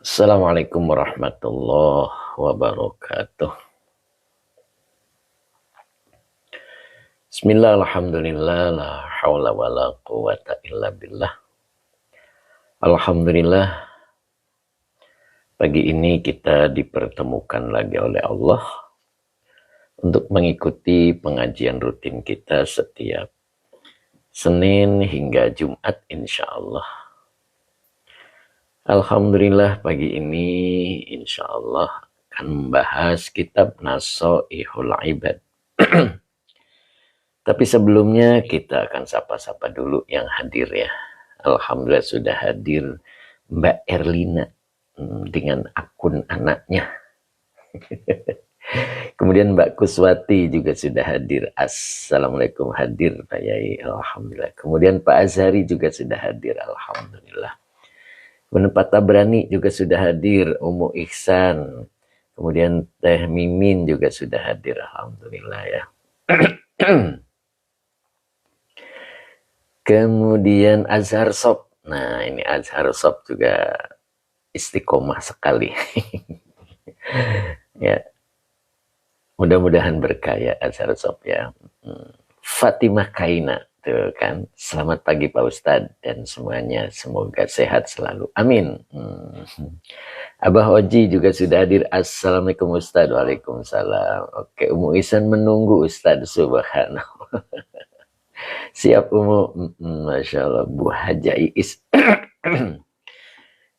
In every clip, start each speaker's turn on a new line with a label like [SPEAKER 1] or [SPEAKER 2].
[SPEAKER 1] Assalamualaikum warahmatullahi wabarakatuh. Bismillah, alhamdulillah, la hawla wa la quwata illa billah. Alhamdulillah, pagi ini kita dipertemukan lagi oleh Allah untuk mengikuti pengajian rutin kita setiap Senin hingga Jumat insya Allah. Alhamdulillah, pagi ini insya Allah akan membahas kitab Nasoihul Ibad. Tapi sebelumnya kita akan sapa-sapa dulu yang hadir ya. Alhamdulillah sudah hadir Mbak Erlina dengan akun anaknya. Kemudian Mbak Kuswati juga sudah hadir. Assalamualaikum, hadir Pak Yai. Alhamdulillah. Kemudian Pak Azhari juga sudah hadir. Alhamdulillah. Kemudian Pak Tabrani juga sudah hadir. Umu Ihsan. Kemudian Teh Mimin juga sudah hadir. Alhamdulillah ya. Kemudian Azhar Sob. Nah ini Azhar Sob juga istiqomah sekali. Ya, mudah-mudahan berkaya Azhar Sob ya. Fatimah Kaina tuh kan. Selamat pagi Pak Ustadz dan semuanya, semoga sehat selalu. Amin. Abah Oji juga sudah hadir. Assalamualaikum Ustadz. Waalaikumsalam. Oke, Umu Ihsan menunggu Ustadz. Subhanallah. Siap Umu. Masya Allah. Bu Haja Iis.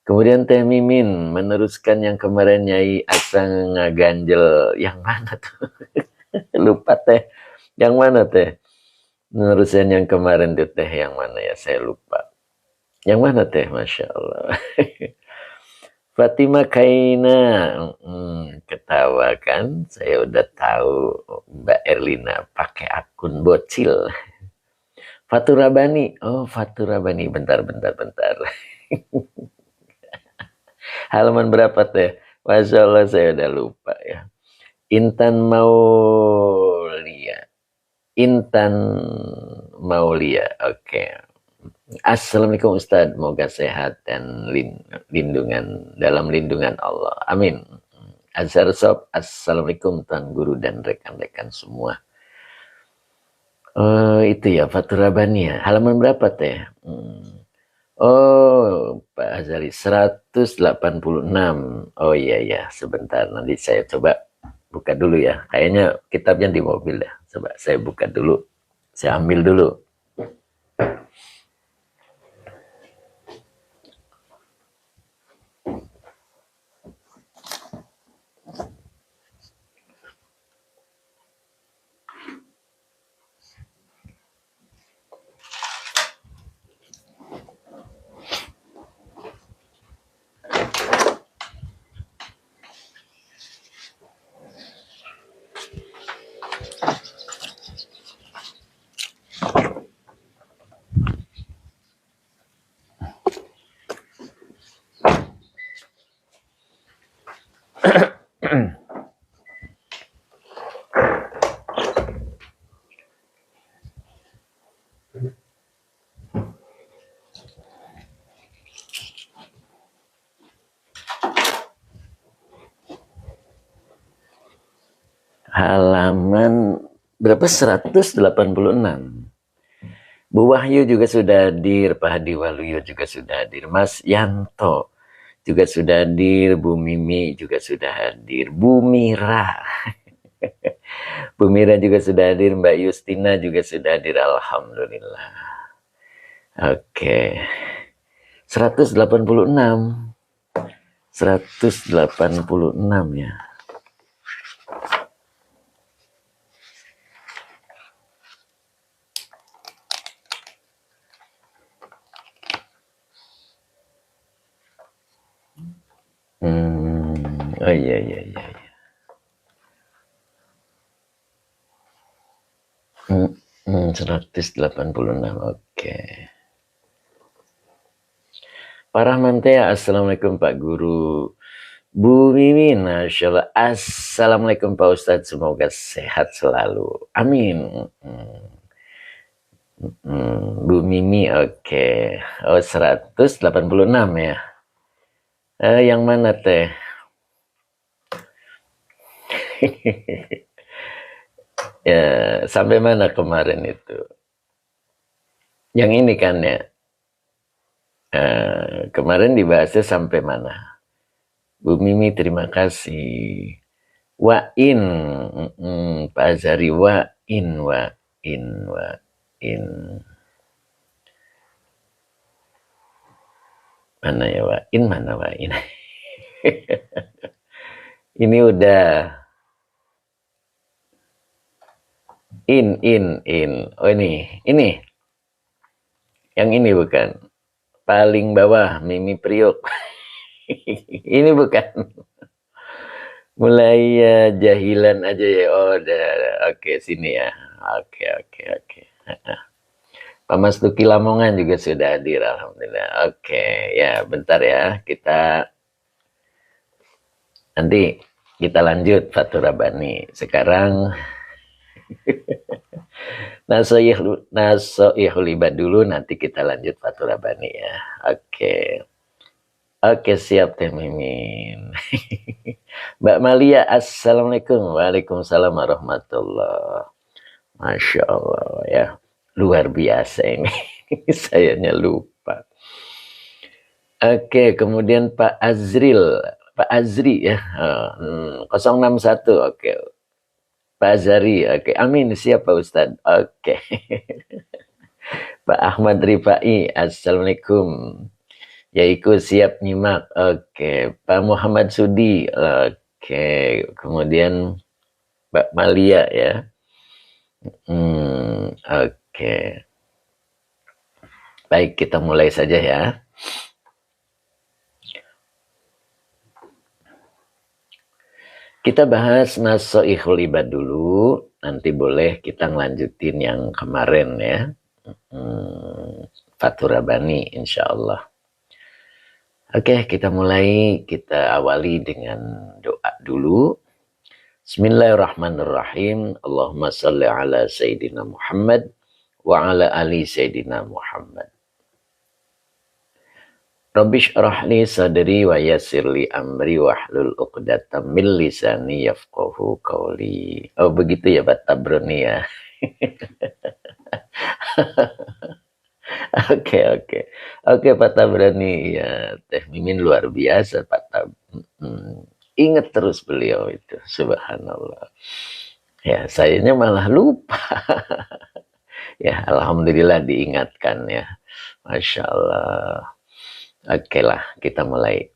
[SPEAKER 1] Kemudian Teh Mimin meneruskan yang kemarin Nyai Asang ngaganjel. Yang mana tuh? Lupa Teh. Yang mana Teh? Meneruskan yang kemarin tuh Teh yang mana ya? Saya lupa. Yang mana Teh? Masya Allah. Fatimah Kaina. Ketawa kan? Saya udah tahu Mbak Erlina pakai akun bocil. Fatur Rabani. Oh, Fatur Rabani. Bentar. Halaman berapa Teh? Masya Allah saya udah lupa ya. Intan Maulia. Oke. Assalamualaikum Ustadz. Moga sehat dan dalam lindungan Allah. Amin. Azhar Sob. Assalamualaikum Tuan Guru dan rekan-rekan semua. Itu ya Fatur Rabani ya. Halaman berapa Teh? Oh Pak Azhari 186. Oh iya sebentar, nanti saya coba buka dulu ya. Kayaknya kitabnya di mobil ya. Coba saya buka dulu. Saya ambil dulu. Halaman berapa? 186. Bu Wahyu juga sudah hadir, Pak Hadi Waluyo juga sudah hadir, Mas Yanto juga sudah hadir, Bu Mimi juga sudah hadir, Bu Mira. Bu Mira juga sudah hadir, Mbak Yustina juga sudah hadir, alhamdulillah. Oke. 186. 186 ya. Oh iya. 186. Oke. Pak Rahman Teh, assalamualaikum Pak Guru. Bu Mimin, Masya Allah. Assalamualaikum Pak Ustadz, semoga sehat selalu. Amin. Bu Mimi, oke. Oh, 186 ya. Yang mana teh? Ya, sampai mana kemarin itu? Yang ini kan ya. Kemarin dibahasnya sampai mana? Bu Mimi, terima kasih. Wain, Pak Azari, wain. Mana ya wain, mana wain? Ini udah in. Oh ini. Yang ini bukan. Paling bawah, Mimi Priok. Ini bukan. Mulai jahilan aja ya. Oh, udah. Oke, sini ya. Oke. Pak Mas Tuki Lamongan juga sudah hadir, alhamdulillah. Oke, ya bentar ya. Nanti kita lanjut Fatur Rabbani. Sekarang Nasoihul Ibad dulu, nanti kita lanjut Fatur Rabbani ya. Oke, siap Teh Mimin. Mbak Malia, assalamualaikum. Waalaikumsalam warahmatullah. Masya Allah ya, luar biasa ini. Sayanya lupa. Oke, kemudian Pak Azri ya, 061. Oke, Pak Azari. Oke, amin, siap Pak Ustadz. Oke. Pak Ahmad Rifai, assalamualaikum. Yaiku siap nyimak. Oke, Pak Muhammad Sudi. Oke, kemudian Mbak Malia ya. Oke. Baik, kita mulai saja ya. Kita bahas Nasoihul Ibad dulu. Nanti boleh kita ngelanjutin yang kemarin ya. Fatur Rabbani insya Allah. Oke, kita mulai. Kita awali dengan doa dulu. Bismillahirrahmanirrahim. Allahumma salli ala Sayyidina Muhammad wa ala ali Sayyidina Muhammad. Rabbish rahli sadri wa yassirli amri wahlul uqdatam min lisani yafqahu qawli. Oh begitu ya Pak Tabroni ya. Oke Pak Tabrani ya, Teh Mimin luar biasa Pak Tab. Ingat terus beliau itu, subhanallah. Ya, sayanya malah lupa. Ya, alhamdulillah diingatkan ya. Masya Allah. Oke lah, kita mulai.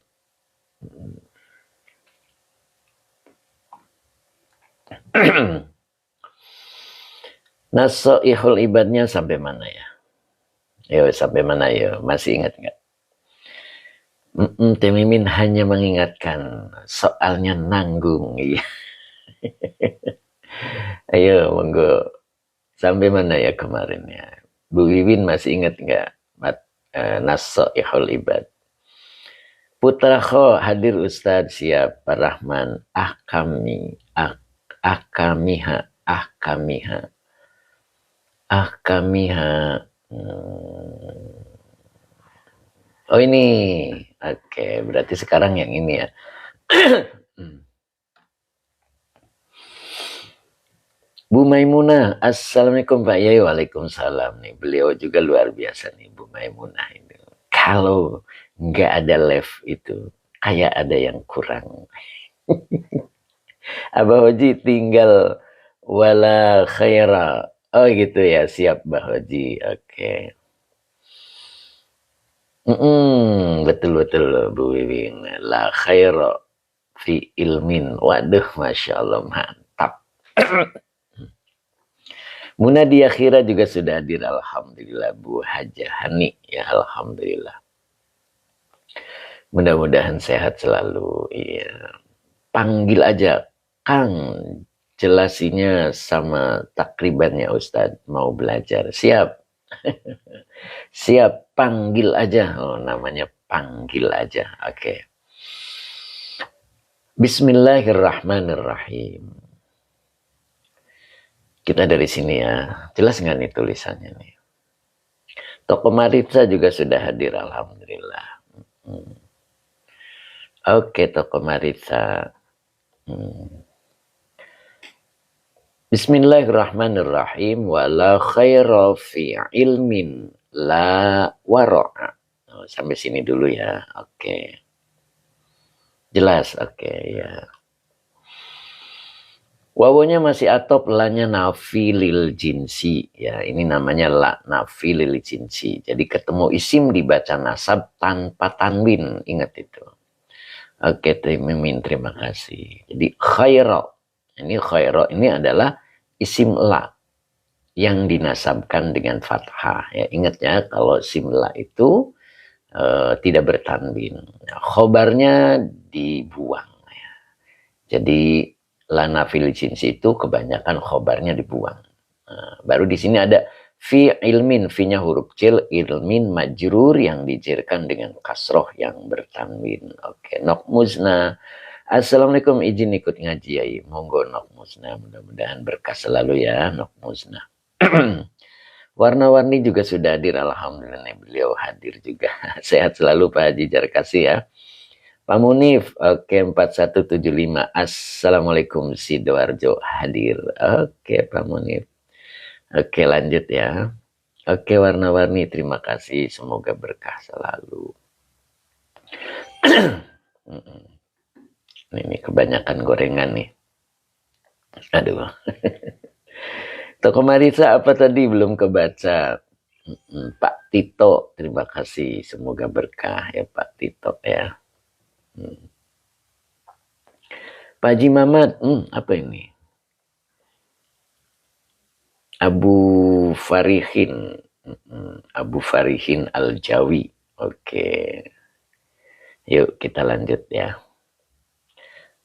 [SPEAKER 1] Nasoihul ibadnya sampai mana ya? Yo, sampai mana ya? Masih ingat nggak? Teh Mimin hanya mengingatkan, soalnya nanggung. Iya. Ayo, monggo. Sampai mana ya kemarin ya? Bu Wiwin masih ingat nggak? Nasoihul ibad. Putra Kho hadir Ustadz, siap. Pak Rahman, ahkamiha. Oh ini, oke, berarti sekarang yang ini ya. Bu Maimunah, assalamualaikum Pak Yai. Waalaikumsalam nih. Beliau juga luar biasa nih Bu Maimunah ini. Kalau nggak ada live itu, kayak ada yang kurang. Abah Hoji tinggal wala khaira. Oh gitu ya, siap Mbak Hoji. Oke. Betul Bu Wiwin. La khaira fi ilmin. Waduh, Masya Allah, mantap. Munadi Akhira juga sudah hadir, alhamdulillah. Bu Hajah Hani ya, alhamdulillah. Mudah-mudahan sehat selalu. Iya. Panggil aja Kang, jelasinya sama takribannya Ustadz, mau belajar. Siap. Siap, panggil aja. Oh, namanya panggil aja. Oke. Bismillahirrahmanirrahim. Kita dari sini ya. Jelas nggak nih tulisannya nih? Toko Maritza juga sudah hadir, alhamdulillah. Oke, Toko Maritza. Bismillahirrahmanirrahim. Wala khaira fi ilmin la wara'a. Sampai sini dulu ya. Oke. Jelas, oke ya. Wawunya masih atop, lanya nafi lil jinsi. Ya, ini namanya la nafi lil jinsi. Jadi ketemu isim dibaca nasab tanpa tanwin. Ingat itu. Oke, Mimin, terima kasih. Jadi khaira. Ini khaira ini adalah isim la yang dinasabkan dengan fathah. Ya, ingat ya, kalau isim la itu tidak bertanwin. Nah, khobarnya dibuang. Ya. Jadi lana fil jinsi itu kebanyakan khobarnya dibuang. Nah, baru di sini ada fi ilmin, fi-nya huruf cil, ilmin majrur yang dijirkan dengan kasroh yang bertanwin. Oke, nok muzna. Assalamualaikum, izin ikut ngaji ya. Monggo nok musna, mudah-mudahan berkah selalu ya nok musna. Warna-warni juga sudah hadir, alhamdulillah beliau hadir juga. Sehat selalu Pak Haji Jarkasi ya. Pak Munif, oke 4175. Assalamualaikum Sidoarjo hadir. Oke Pak Munif. Oke lanjut ya. Oke warna-warni, terima kasih, semoga berkah selalu. Ini kebanyakan gorengan nih. Aduh. Toko Marisa apa tadi belum kebaca? Pak Tito, terima kasih. Semoga berkah ya Pak Tito ya. Pak Haji Mamat, apa ini? Abu Farihin. Abu Farihin Al-Jawi. Oke. Yuk kita lanjut ya.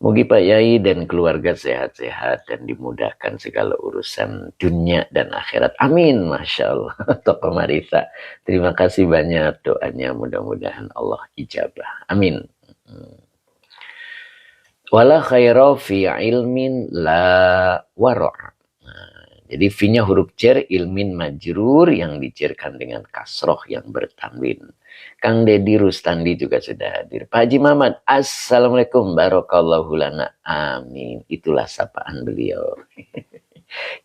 [SPEAKER 1] Moga Pak Yai dan keluarga sehat-sehat dan dimudahkan segala urusan dunia dan akhirat. Amin. Masya Allah. Toko Marisa. Terima kasih banyak doanya. Mudah-mudahan Allah ijabah. Amin. Wala khaira fi ilmin la wara'. Jadi fi-nya huruf jar, ilmin majrur yang dijerkan dengan kasroh yang bertanwin. Kang Dedi Rustandi juga sudah hadir. Pak Haji Mamat, assalamualaikum barokallahu lana. Amin. Itulah sapaan beliau.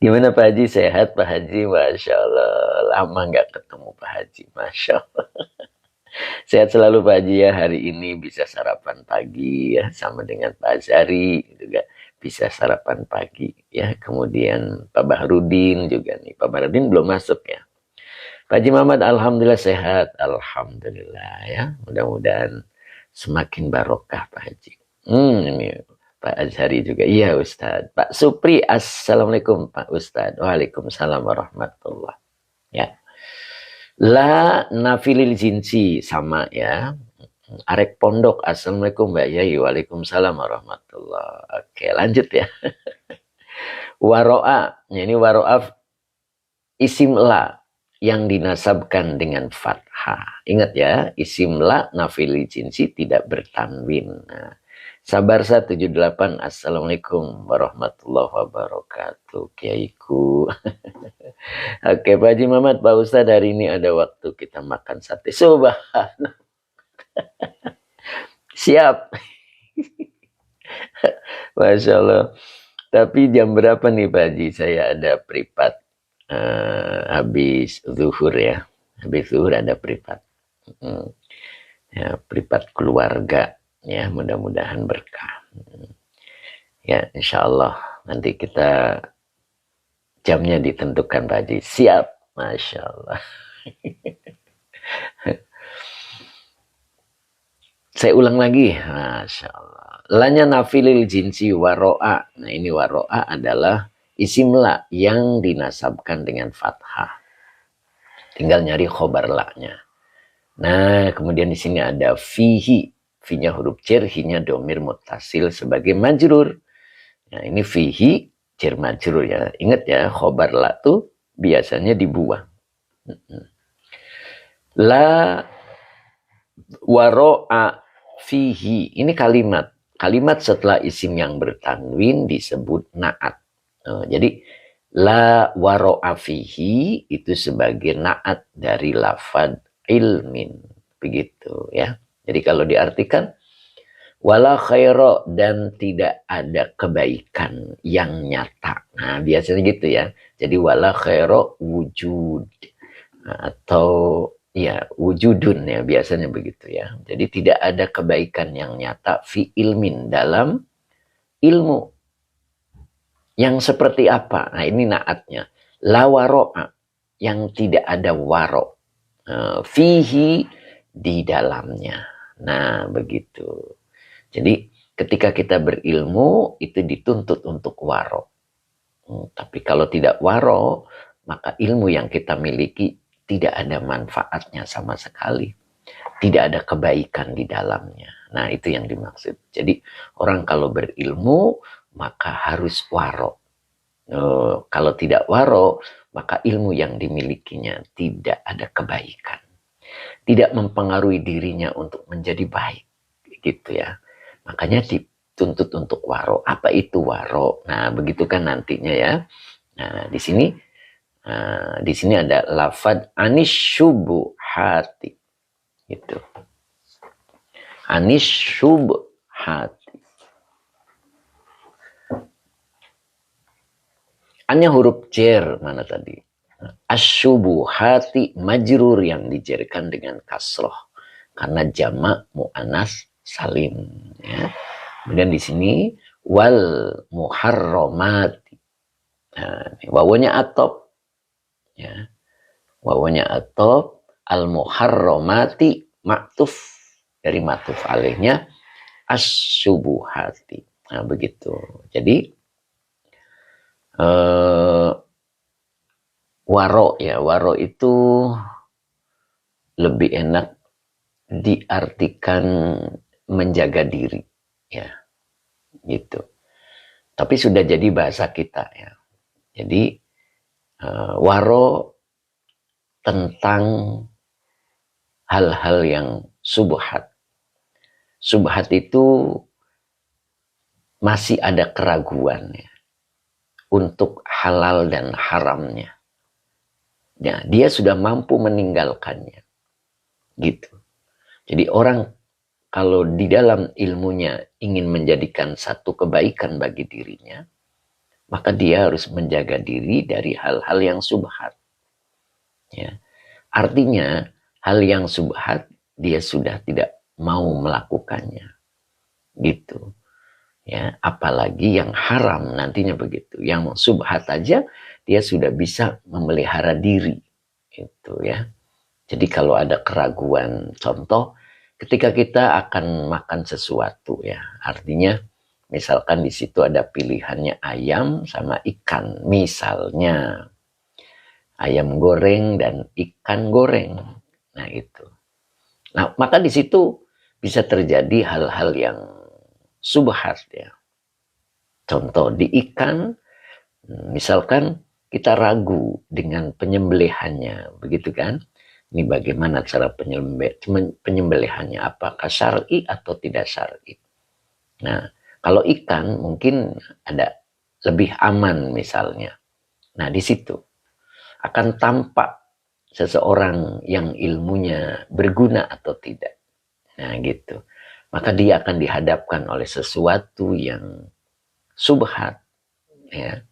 [SPEAKER 1] Gimana Pak Haji, sehat Pak Haji? Masya Allah. Lama nggak ketemu Pak Haji. Masya Allah. Sehat selalu Pak Haji ya. Hari ini bisa sarapan pagi ya. Sama dengan Pak Azhari juga bisa sarapan pagi ya. Kemudian Pak Bahrudin juga nih. Pak Bahrudin belum masuk ya. Pak Haji Muhammad, alhamdulillah sehat. Alhamdulillah ya. Mudah-mudahan semakin barokah Pak Haji. Ini Pak Azhari juga. Iya Ustadz. Pak Supri, assalamualaikum Pak Ustadz. Waalaikumsalam warahmatullah. Ya. La nafilil jinsi sama ya. Arek Pondok, assalamualaikum Mbak Yai. Waalaikumsalam warahmatullah. Oke lanjut ya. Waro'a. Ini waro'a isim la yang dinasabkan dengan fathah. Ingat ya, isim la nafili jinsi tidak bertanwin. Nah, Sabarsa 78, assalamualaikum warahmatullahi wabarakatuh. Kiaiku. Oke Pak Haji Mamat, Pak Ustadz, hari ini ada waktu kita makan sate. Subhanallah. Siap. Masya Allah. Tapi jam berapa nih Pak Haji? Saya ada privat. Habis zuhur ya. Habis zuhur ada privat. Ya, privat keluarga. Ya, mudah-mudahan berkah. Ya, insya Allah. Nanti kita jamnya ditentukan Pak Haji. Siap. Masya Allah. Saya ulang lagi. Masya Allah. Lanya nafilil jinsi waro'a. Nah ini waro'a adalah isim la yang dinasabkan dengan fathah. Tinggal nyari khobar la-nya. Nah kemudian di sini ada fihi. Fi-nya huruf jar, hi-nya domir muttasil sebagai majrur. Nah ini fihi jar majrur ya. Ingat ya, khobar la tuh biasanya dibuang. La waro'a fihi. Ini kalimat. Kalimat setelah isim yang bertanwin disebut na'at. Jadi La waro'a fihi itu sebagai naat dari lafad ilmin. Begitu ya. Jadi kalau diartikan wala khairo dan tidak ada kebaikan yang nyata. Nah, biasanya gitu ya. Jadi wala khairo wujud atau ya wujudun ya biasanya begitu ya. Jadi tidak ada kebaikan yang nyata fi ilmin dalam ilmu. Yang seperti apa? Nah, ini naatnya. La waro'a, yang tidak ada waro. Fihi, di dalamnya. Nah, begitu. Jadi, ketika kita berilmu, itu dituntut untuk waro. Tapi kalau tidak waro, maka ilmu yang kita miliki tidak ada manfaatnya sama sekali. Tidak ada kebaikan di dalamnya. Nah, itu yang dimaksud. Jadi, orang kalau berilmu, maka harus waro. Kalau tidak waro, maka ilmu yang dimilikinya tidak ada kebaikan. Tidak mempengaruhi dirinya untuk menjadi baik. Gitu ya. Makanya dituntut untuk waro. Apa itu waro? Nah, begitu kan nantinya ya. Nah, di sini ada lafad anis syubuhati. Gitu. Anis syubuhati. Hanya huruf jer mana tadi? Asyubuhati majrur yang dijerkan dengan kasroh karena jamak mu'anas salim. Ya. Kemudian di sini wal muharramati. Nah, wawanya atop. Ya. Wawanya atop. Al muharramati maktuf dari maktuf alihnya asyubuhati. Nah, begitu. Jadi waro ya, waro itu lebih enak diartikan menjaga diri ya, gitu. Tapi sudah jadi bahasa kita ya. Jadi waro tentang hal-hal yang subhat. Subhat itu masih ada keraguan ya, untuk halal dan haramnya. Ya, dia sudah mampu meninggalkannya. Gitu. Jadi orang kalau di dalam ilmunya ingin menjadikan satu kebaikan bagi dirinya, maka dia harus menjaga diri dari hal-hal yang subhat. Ya. Artinya, hal yang subhat dia sudah tidak mau melakukannya. Gitu. Ya, apalagi yang haram nantinya begitu. Yang subhat aja dia sudah bisa memelihara diri. Itu ya. Jadi kalau ada keraguan, contoh ketika kita akan makan sesuatu ya, artinya misalkan di situ ada pilihannya ayam sama ikan, misalnya ayam goreng dan ikan goreng. Nah, itu. Nah, maka di situ bisa terjadi hal-hal yang subhat ya. Contoh di ikan, misalkan kita ragu dengan penyembelihannya, begitu kan? Ini bagaimana cara penyembelihannya, apakah syar'i atau tidak syar'i. Nah, kalau ikan mungkin ada lebih aman misalnya. Nah, di situ akan tampak seseorang yang ilmunya berguna atau tidak. Nah, gitu. Maka dia akan dihadapkan oleh sesuatu yang subhat, ya.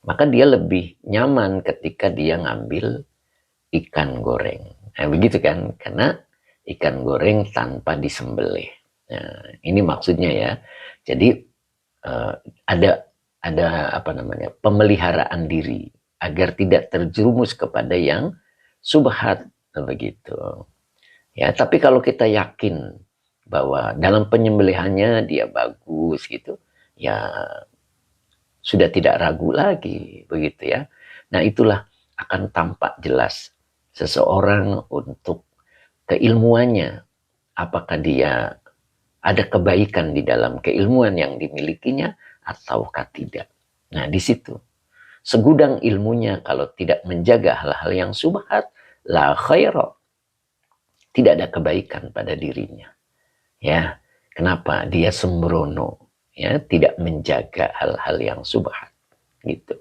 [SPEAKER 1] Maka dia lebih nyaman ketika dia ngambil ikan goreng. Nah, begitu kan? Karena ikan goreng tanpa disembelih. Nah, ini maksudnya ya. Jadi ada apa namanya? Pemeliharaan diri agar tidak terjerumus kepada yang subhat begitu. Ya, tapi kalau kita yakin bahwa dalam penyembelihannya dia bagus gitu, ya sudah tidak ragu lagi begitu ya. Nah, itulah akan tampak jelas seseorang untuk keilmuannya, apakah dia ada kebaikan di dalam keilmuan yang dimilikinya ataukah tidak. Nah, di situ segudang ilmunya kalau tidak menjaga hal-hal yang subhat, la khaira, tidak ada kebaikan pada dirinya. Ya, kenapa? Dia sembrono, ya, tidak menjaga hal-hal yang subhat, gitu.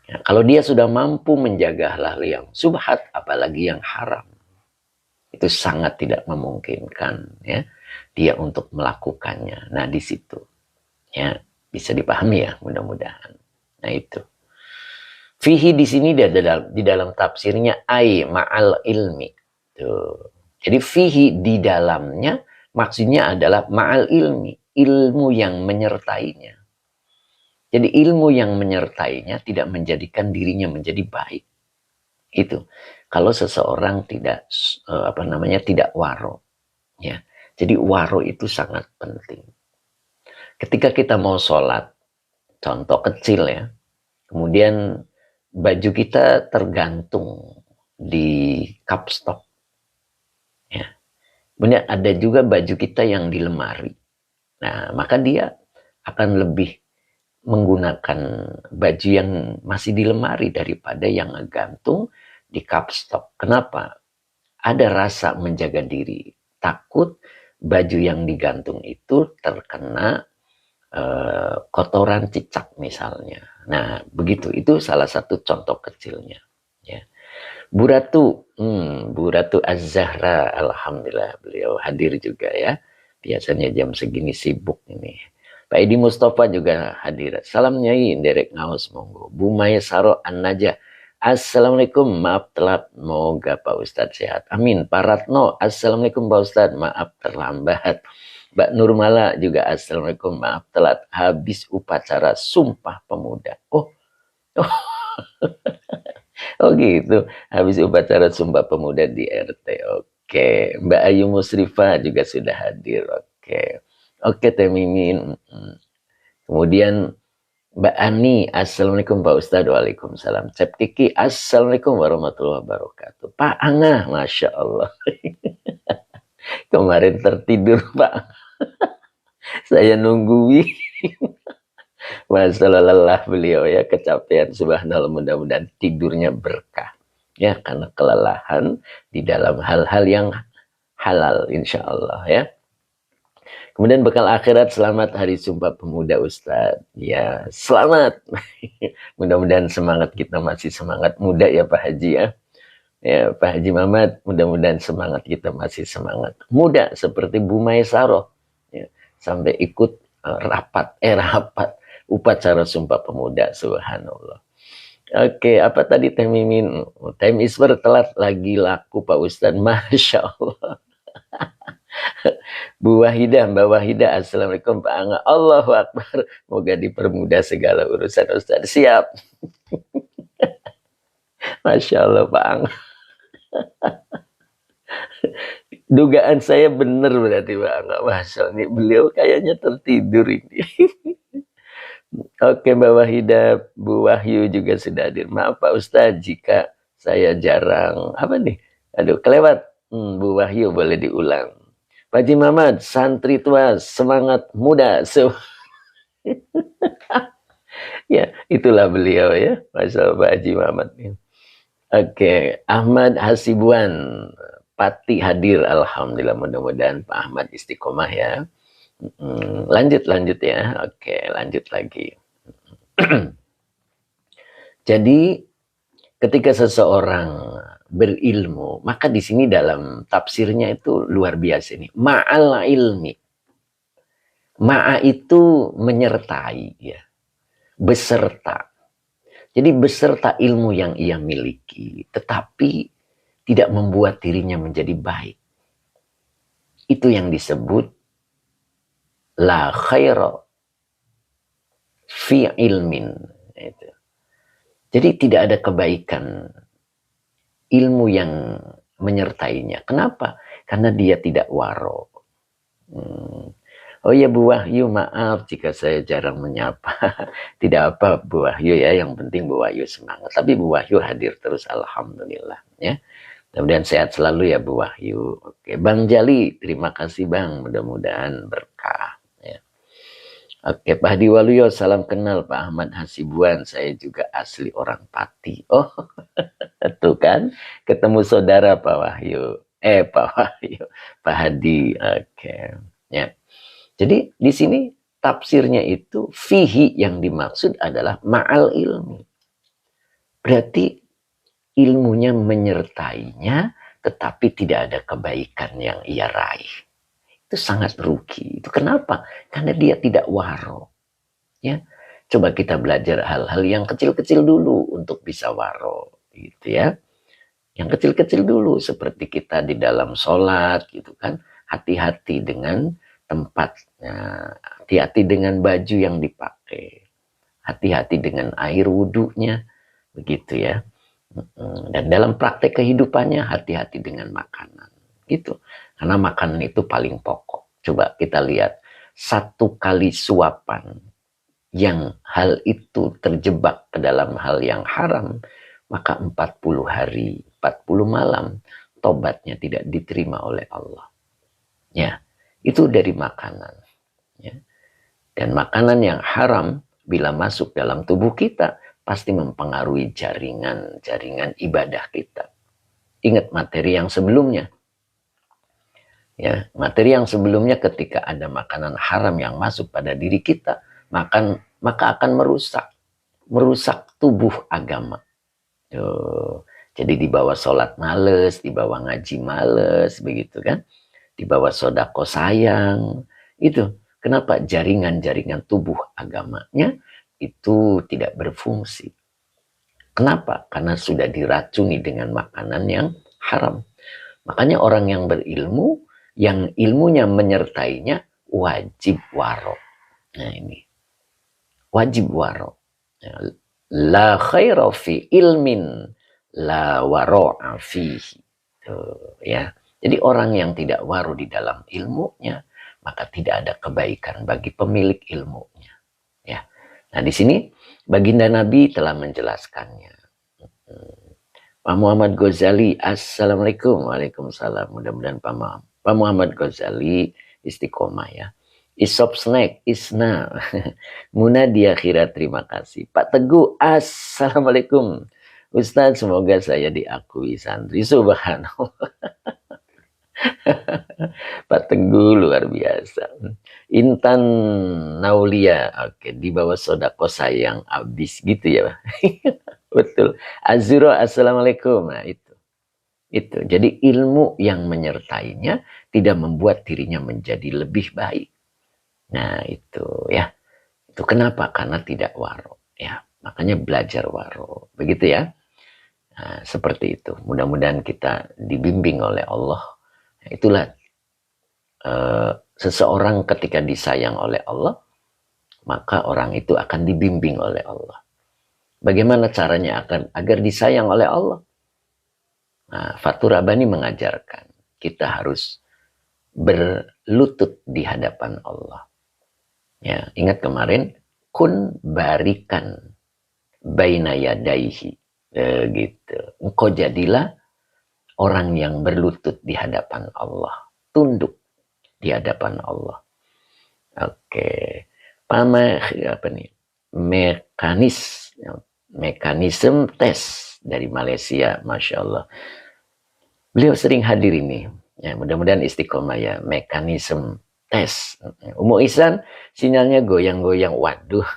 [SPEAKER 1] Ya, kalau dia sudah mampu menjaga hal-hal yang subhat, apalagi yang haram, itu sangat tidak memungkinkan ya dia untuk melakukannya. Nah di situ ya bisa dipahami ya mudah-mudahan. Nah itu. Fihi di sini di dalam tafsirnya ai ma'al ilmi. Tuh. Jadi fihi di dalamnya maksudnya adalah ma'al ilmi, ilmu yang menyertainya. Jadi ilmu yang menyertainya tidak menjadikan dirinya menjadi baik. Itu. Kalau seseorang tidak tidak waro, ya. Jadi waro itu sangat penting. Ketika kita mau sholat, contoh kecil ya, kemudian baju kita tergantung di kapstok, ya. Kemudian ada juga baju kita yang di lemari. Nah, maka dia akan lebih menggunakan baju yang masih di lemari daripada yang ngegantung di kapstok. Kenapa? Ada rasa menjaga diri. Takut baju yang digantung itu terkena kotoran cicak misalnya. Nah, begitu. Itu salah satu contoh kecilnya. Ya. Bu Ratu Az-Zahra, alhamdulillah beliau hadir juga ya. Biasanya jam segini sibuk ini. Pak Edi Mustafa juga hadir. Salam Nyai, Derek Ngaus, monggo. Bu Maya Saro An-Najah. Assalamualaikum, maaf telat. Moga Pak Ustadz sehat. Amin. Pak Ratno, Assalamualaikum Pak Ustadz, maaf terlambat. Mbak Nurmala juga Assalamualaikum, maaf telat. Habis upacara Sumpah Pemuda. Oh, oh gitu. Habis upacara Sumpah Pemuda di RT. Oke. Mbak Ayu Musrifah juga sudah hadir. Oke. Oke, Teh Mimin. Kemudian Mbak Ani, Assalamualaikum Pak Ustadz. Waalaikumsalam. Cep Kiki, Assalamualaikum warahmatullahi wabarakatuh. Pak Angah, Masya Allah. Kemarin tertidur Pak. Saya nungguin. Masalah lelah beliau ya, kecapean. Subhanallah, mudah-mudahan tidurnya berkah. Ya, karena kelelahan di dalam hal-hal yang halal insya Allah ya. Kemudian bekal akhirat, selamat Hari Sumpah Pemuda Ustadz. Ya, selamat. Mudah-mudahan semangat kita masih semangat muda ya Pak Haji ya. Ya, Pak Haji Mamat, mudah-mudahan semangat kita masih semangat muda seperti Bu Maesaro. Ya, sampai ikut rapat upacara Sumpah Pemuda, subhanallah. Oke, apa tadi Teh Mimin? Time is telat lagi laku Pak Ustadz, Masya Allah. Bu Wahidah, Mbak Wahidah, Assalamualaikum Pak Angga. Allahu Akbar. Moga dipermudah segala urusan Ustaz. Siap. Masya Allah Pak Angga. Dugaan saya benar berarti Pak Angga. Masya Allah. Ini beliau kayaknya tertidur ini. Oke Mbak Wahidah, Bu Wahyu juga sudah hadir. Maaf Pak Ustaz jika saya jarang. Apa nih? Aduh, kelewat. Bu Wahyu boleh diulang. Pak Haji Muhammad, santri tua, semangat muda. Ya, itulah beliau ya. Masya Allah Pak Haji Muhammad. Oke, Ahmad Hasibuan, Pati hadir. Alhamdulillah, mudah-mudahan Pak Ahmad istiqomah ya. Lanjut ya. Oke, lanjut lagi. Jadi, ketika seseorang berilmu, maka di sini dalam tafsirnya itu luar biasa nih. Ma'al ilmi. Ma'a itu menyertai ya. Beserta. Jadi beserta ilmu yang ia miliki, tetapi tidak membuat dirinya menjadi baik. Itu yang disebut la khaira fi ilmin. Itu. Jadi tidak ada kebaikan ilmu yang menyertainya. Kenapa? Karena dia tidak waro. Oh ya Bu Wahyu, maaf jika saya jarang menyapa. Tidak apa Bu Wahyu ya, yang penting Bu Wahyu semangat. Tapi Bu Wahyu hadir terus, alhamdulillah ya. Kemudian sehat selalu ya Bu Wahyu. Oke, Bang Jali, terima kasih Bang. Mudah-mudahan berkah. Ya. Oke, Pak Hadi Waluyo, salam kenal Pak Ahmad Hasibuan. Saya juga asli orang Pati. Oh, tuh kan, ketemu saudara Pak Wahyu. Pak Wahyu, Pak Hadi. Oke, ya. Jadi di sini tafsirnya itu fihi yang dimaksud adalah ma'al ilmi. Berarti ilmunya menyertainya, tetapi tidak ada kebaikan yang ia raih. Itu sangat rugi. Itu kenapa? Karena dia tidak waro. Ya, coba kita belajar hal-hal yang kecil-kecil dulu untuk bisa waro, gitu ya. Yang kecil-kecil dulu, seperti kita di dalam sholat, gitu kan. Hati-hati dengan tempatnya, hati-hati dengan baju yang dipakai, hati-hati dengan air wudhunya, begitu ya. Dan dalam praktek kehidupannya hati-hati dengan makanan, gitu. Karena makanan itu paling pokok. Coba kita lihat, satu kali suapan yang hal itu terjebak ke dalam hal yang haram, maka 40 hari, 40 malam, tobatnya tidak diterima oleh Allah. Ya, itu dari makanan. Ya. Dan makanan yang haram, bila masuk dalam tubuh kita, pasti mempengaruhi jaringan ibadah kita. Ingat materi yang sebelumnya. Ya, materi yang sebelumnya ketika ada makanan haram yang masuk pada diri kita, maka akan merusak tubuh agama. Jadi dibawa sholat males, dibawa ngaji males, begitu kan? Dibawa sodako sayang, itu. Kenapa? Jaringan-jaringan tubuh agamanya itu tidak berfungsi. Kenapa? Karena sudah diracuni dengan makanan yang haram. Makanya orang yang berilmu, yang ilmunya menyertainya, wajib waro. Nah ini, wajib waro. La khaira fi ilmin la waro'a fihi. Ya. Jadi orang yang tidak waro di dalam ilmunya, maka tidak ada kebaikan bagi pemilik ilmunya. Ya. Nah di sini baginda Nabi telah menjelaskannya. Pak Muhammad Ghazali, assalamualaikum. Waalaikumsalam. Mudah-mudahan Pak Muhammad Ghazali istiqomah ya. Isop snack, Isna. Muna di akhirat, terima kasih. Pak Teguh, assalamualaikum. Ustaz, semoga saya diakui santri. Subhanallah. Pak Teguh luar biasa. Intan Naulia, oke, di bawah sodako sayang abis gitu ya. Betul. Azuro, assalamualaikum. Nah itu. Jadi ilmu yang menyertainya tidak membuat dirinya menjadi lebih baik. Nah itu ya. Itu kenapa? Karena tidak waro. Ya, makanya belajar waro. Begitu ya. Nah, seperti itu. Mudah-mudahan kita dibimbing oleh Allah. Itulah seseorang ketika disayang oleh Allah, maka orang itu akan dibimbing oleh Allah. Bagaimana caranya agar disayang oleh Allah? Nah, Fathur Rabbani mengajarkan kita harus berlutut di hadapan Allah. Ya, ingat kemarin, kun barikan baina yadaihi. Gitu. Engkau jadilah orang yang berlutut di hadapan Allah, tunduk di hadapan Allah. Oke. Apa nih? Mekanisme tes dari Malaysia, Masya Allah. Beliau sering hadir ini. Ya, mudah-mudahan istiqomah ya. Mekanisme tes. Umu Ihsan, sinyalnya goyang-goyang. Waduh.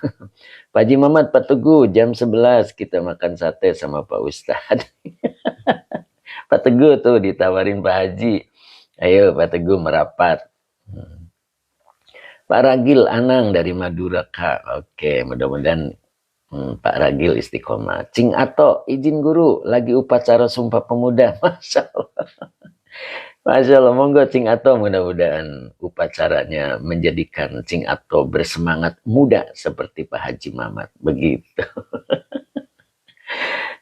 [SPEAKER 1] Pak Haji Muhammad, Pak Teguh, jam 11 kita makan sate sama Pak Ustadz. Pak Teguh tuh ditawarin Pak Haji. Ayo Pak Teguh merapat. Pak Ragil Anang dari Madura, Kak. Oke, mudah-mudahan Pak Ragil istiqomah. Cing Ato, izin guru, lagi upacara Sumpah Pemuda. Masya Allah. Masya Allah, monggo Cing Ato, mudah-mudahan upacaranya menjadikan Cing Ato bersemangat muda seperti Pak Haji Mamat. Begitu.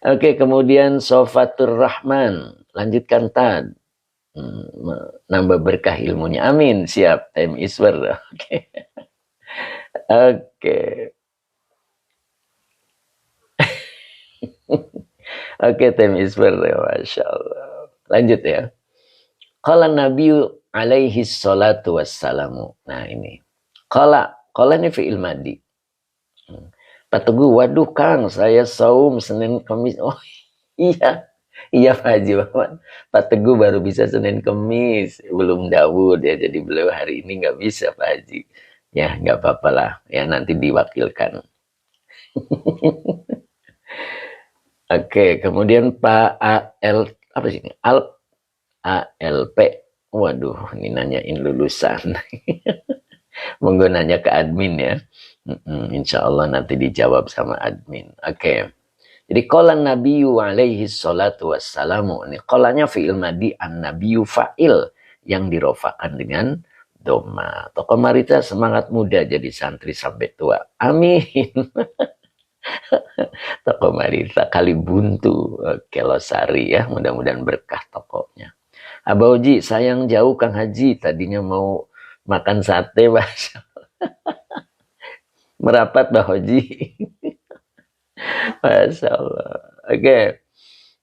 [SPEAKER 1] Oke, kemudian Sofatur Rahman. Lanjutkan Tad. Nambah berkah ilmunya. Amin. Siap. Time Iswar. Oke. Oke. Oke, time Iswar. Masya Allah. Lanjut ya. Qala Nabi alaihi salatu wassalamu. Nah ini. Qala ini fi'il madi. Pak Teguh, waduh Kang, saya saum Senin Kamis. Oh iya. Iya Pak Haji Muhammad. Pak Teguh baru bisa Senin Kamis. Belum Dawud ya. Jadi beliau hari ini nggak bisa Pak Haji. Ya nggak apa-apa lah. Ya nanti diwakilkan. Oke, kemudian Pak AL apa sih ini? ALP. Waduh, ini nanyain lulusan. Monggo nanya ke admin ya. Insya Allah nanti dijawab sama admin. Oke. Jadi qala nabiyyu alaihi salatu wassalamu. Ini qalanya fi'il madi, an-nabiyyu fa'il yang dirofakan dengan doma. Tokoh Marita semangat muda jadi santri sampai tua. Amin. Tokoh Marita kali buntu. Oke, Losari ya. Mudah-mudahan berkah tokohnya. Abah Uji, sayang jauh Kang Haji. Tadinya mau makan sate, Mas. Merapat Bah Haji. Masya Allah. Oke.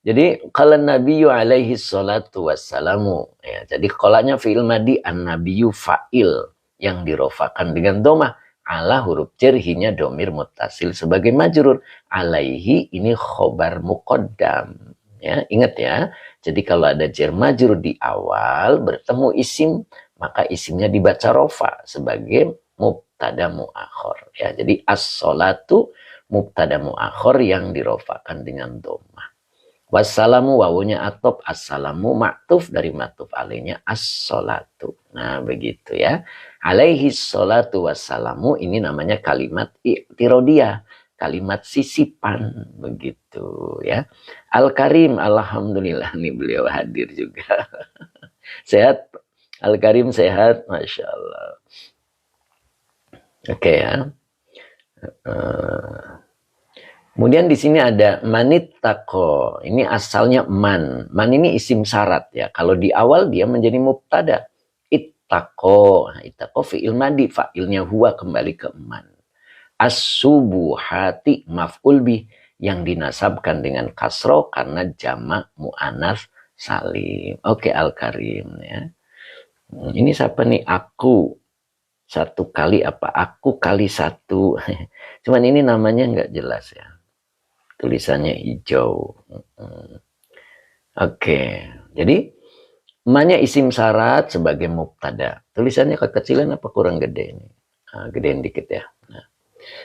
[SPEAKER 1] Jadi kalau Nabi alaihi salatu wassalamu. Ya, jadi kolanya fi'il madi an-nabiyyu fa'il yang dirofakan dengan domah. Ala huruf jerhinya domir mutasil sebagai majrur. Alaihi ini khobar muqaddam. Ya, ingat ya. Jadi kalau ada jer majrur di awal bertemu isim, maka isimnya dibaca rofa sebagai mubtada muakhor. Ya, jadi as-salatu mubtada muakhor yang dirofakan dengan domah. Wassalamu wawunya atop, assalamu maktuf dari maktuf alainya as-salatu. Nah begitu ya. Alaihi salatu wassalamu ini namanya kalimat i'tirodiyah. Kalimat sisipan begitu ya. Al-Karim, alhamdulillah nih beliau hadir juga. Sehat? Al-Karim sehat? Masya Allah. Oke ya. Kemudian di sini ada manit tako. Ini asalnya man. Man ini isim syarat ya. Kalau di awal dia menjadi mubtada. Ittako. Nah, ittako fi'il madi. Fa'ilnya huwa kembali ke man. As-subuhati maf'ul bih. Yang dinasabkan dengan kasro karena jamak mu'anats salim. Oke, Al-Karim ya. Ini siapa nih? Aku. Satu kali apa? Aku kali satu. Cuman ini namanya nggak jelas ya. Tulisannya hijau. Oke. Jadi ma-nya isim syarat sebagai mubtada. Tulisannya kekecilan apa kurang gede ini? Nah, gedein dikit ya. Nah.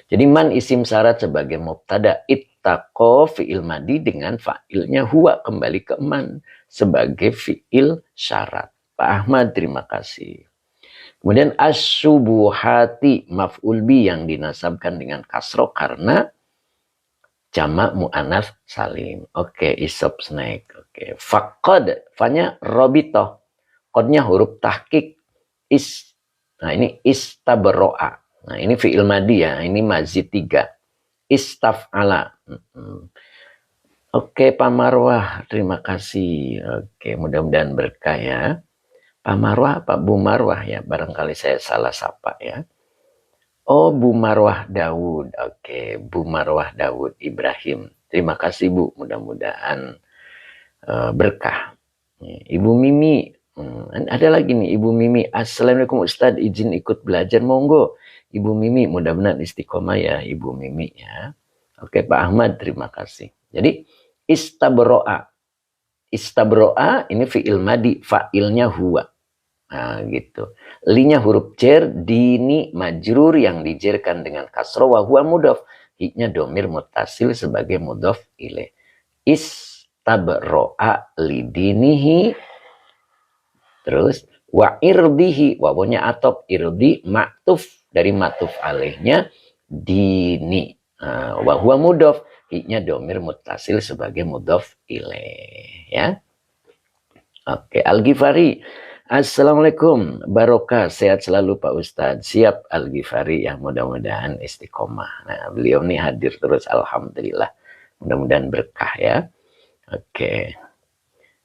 [SPEAKER 1] Jadi man isim syarat sebagai mubtada. Ittaqo fi'il madi dengan fa'ilnya huwa kembali ke man sebagai fi'il syarat. Pak Ahmad terima kasih. Kemudian as-subuhati maf'ul bi yang dinasabkan dengan kasro karena jamak mu'anats salim. Oke, isop snack. Oke, faqad, fa-nya robitoh. Qadnya huruf tahqiq. Nah, ini istabro'a. Nah, ini fi'il madi ya. Ini mazid 3. Istaf'ala. Oke, Pak Marwah. Terima kasih. Oke, mudah-mudahan berkah ya. Pak Marwah, Pak Bu Marwah ya. Barangkali saya salah sapa ya. Oh, Bu Marwah Daud. Oke, Bu Marwah Daud Ibrahim. Terima kasih Bu. Mudah-mudahan berkah. Ibu Mimi. Ada lagi nih Ibu Mimi. Assalamualaikum Ustadz. Izin ikut belajar. Monggo. Ibu Mimi. Mudah-mudahan istiqomah ya Ibu Mimi ya. Oke Pak Ahmad. Terima kasih. Jadi istabro'a. Istabro'a ini fi'il madi. Fa'ilnya huwa. Nah gitu. Linya huruf jer, dini majrur yang dijerkan dengan kasro wa huwa mudhof. Hiknya domir mutasil sebagai mudhof ilaih. Istabro'a lidinihi. Terus wa irdihi. Wawunya atop irdi maktuf dari maktuf alaihnya dini. Wa huwa mudhof. Hiknya domir mutasil sebagai mudhof ilaih. Ya. Oke, Al-Ghifari. Assalamualaikum, barokah, sehat selalu Pak Ustadz. Siap Al-Ghifari yang mudah-mudahan istiqomah. Nah, beliau ini hadir terus, alhamdulillah. Mudah-mudahan berkah ya. Oke.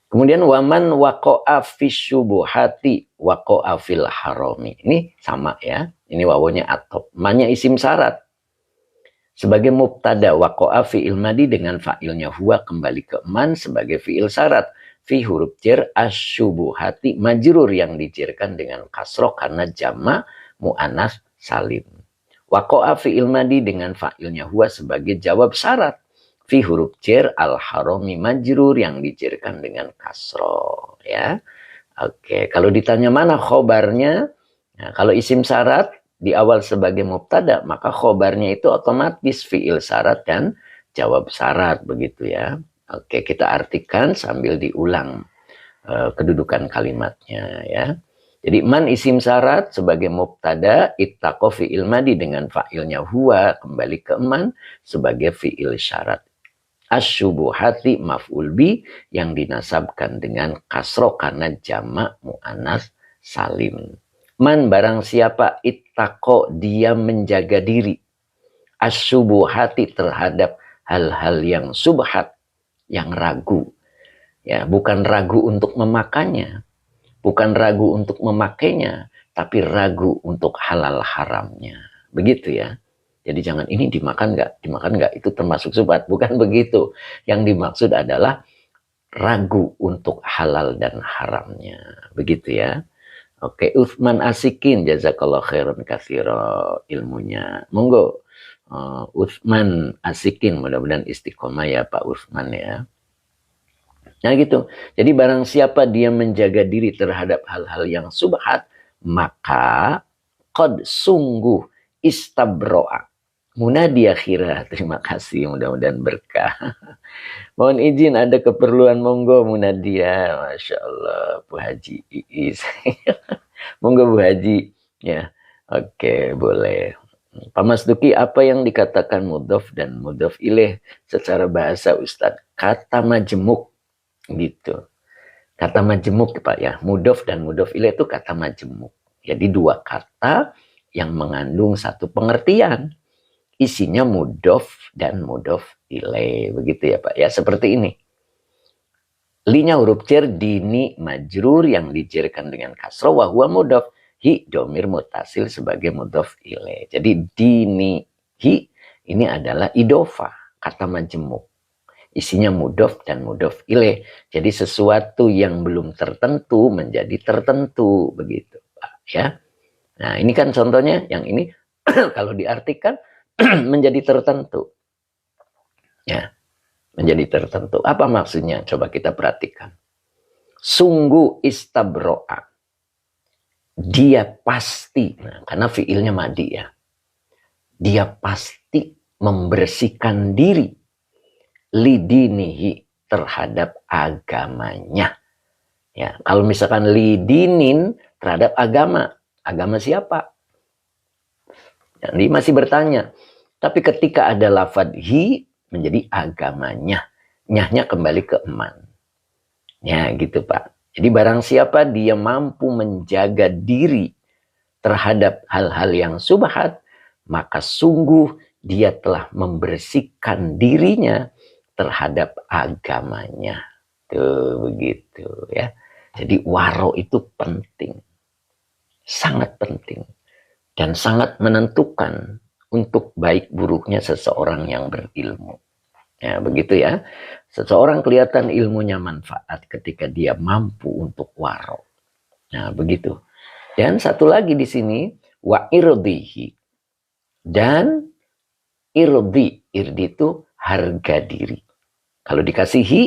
[SPEAKER 1] Kemudian waman waqa'a fisyubuhati waqa'a fil harami. Ini sama ya. Ini wawunya atop. Ma-nya isim syarat. Sebagai mubtada waqa'a fi'il madi dengan fa'ilnya huwa kembali ke man sebagai fi'il syarat. Fi huruf jer asyubuhati majrur yang dijerkan dengan kasroh karena jama mu'anats salim. Waqa'a fi'il madi dengan fa'ilnya huwa sebagai jawab syarat. Fi huruf jer al-harami majrur yang dijerkan dengan kasroh. Ya. Oke, kalau ditanya mana khobarnya? Nah, kalau isim syarat di awal sebagai mubtada, maka khobarnya itu otomatis fi'il syarat dan jawab syarat begitu ya. Oke, kita artikan sambil diulang kedudukan kalimatnya ya. Jadi man isim syarat sebagai mubtada, ittaqo fi'il madi dengan fa'ilnya huwa kembali ke man sebagai fi'il syarat. Asyubuhati maf'ul bi yang dinasabkan dengan kasro karena jamak mu'annas salim. Man barang siapa ittaqo dia menjaga diri. Asyubuhati terhadap hal-hal yang subhat, yang ragu. Ya, bukan ragu untuk memakannya, bukan ragu untuk memakainya, tapi ragu untuk halal haramnya. Begitu ya. Jadi jangan ini dimakan nggak, itu termasuk subhat. Bukan begitu. Yang dimaksud adalah ragu untuk halal dan haramnya. Begitu ya. Oke, Uthman Asikin, jazakallah khairan katsira ilmunya. Monggo. Uthman Asikin, mudah-mudahan istiqomah ya Pak Uthman ya. Nah gitu. Jadi barang siapa dia menjaga diri terhadap hal-hal yang subhat, maka qad sungguh istabro'a. Munadi akhirah. Terima kasih, mudah-mudahan berkah. Mohon izin ada keperluan, monggo Munadia. Masya Allah, Bu Haji Iis. Monggo Bu Haji. Ya, oke, boleh. Pak Mas Duki, apa yang dikatakan mudhof dan mudhof ilaih secara bahasa Ustadz? Kata majemuk. Gitu. Kata majemuk Pak ya, mudhof dan mudhof ilaih itu kata majemuk. Jadi dua kata yang mengandung satu pengertian. Isinya mudhof dan mudhof ilaih. Begitu ya Pak ya, seperti ini. Linya huruf jar dini majrur yang dijerkan dengan kasroh wa huwa mudhof. Hi domir mutasil sebagai mudhof ilaih. Jadi dini hi ini adalah idofah, kata majemuk. Isinya mudhof dan mudhof ilaih. Jadi sesuatu yang belum tertentu menjadi tertentu begitu, Pak ya. Nah, ini kan contohnya yang ini kalau diartikan menjadi tertentu. Ya, menjadi tertentu. Apa maksudnya? Coba kita perhatikan. Sungguh istabro'a. Dia pasti, nah, karena fiilnya madi ya. Dia pasti membersihkan diri lidinihi terhadap agamanya. Ya, kalau misalkan lidinin terhadap agama, agama siapa? Jadi masih bertanya. Tapi ketika ada lafadz hi menjadi agamanya, nyahnya kembali ke man. Ya, gitu Pak. Jadi barang siapa dia mampu menjaga diri terhadap hal-hal yang subhat, maka sungguh dia telah membersihkan dirinya terhadap agamanya. Tuh begitu ya. Jadi waro itu penting. Sangat penting. Dan sangat menentukan untuk baik buruknya seseorang yang berilmu. Ya, begitu ya. Seseorang kelihatan ilmunya manfaat ketika dia mampu untuk waro. Nah, begitu. Dan satu lagi di sini wa irdihi. Dan irdi itu harga diri. Kalau dikasih hi,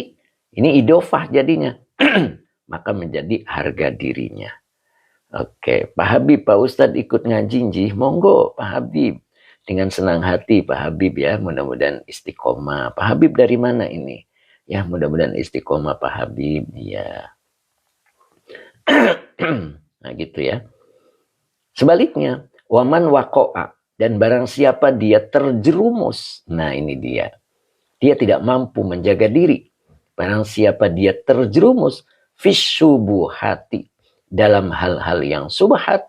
[SPEAKER 1] ini idofah jadinya. Maka menjadi harga dirinya. Oke, Pak Habib, Pak Ustadz ikut ngaji, njih. Monggo, Pak Habib. Dengan senang hati, Pak Habib ya. Mudah-mudahan istiqomah. Pak Habib dari mana ini? Ya, mudah-mudahan istiqomah Pak Habib. Ya. Nah, gitu ya. Sebaliknya, waman wako'a. Dan barang siapa dia terjerumus. Nah, ini dia. Dia tidak mampu menjaga diri. Barang siapa dia terjerumus fisyubuhati dalam hal-hal yang subhat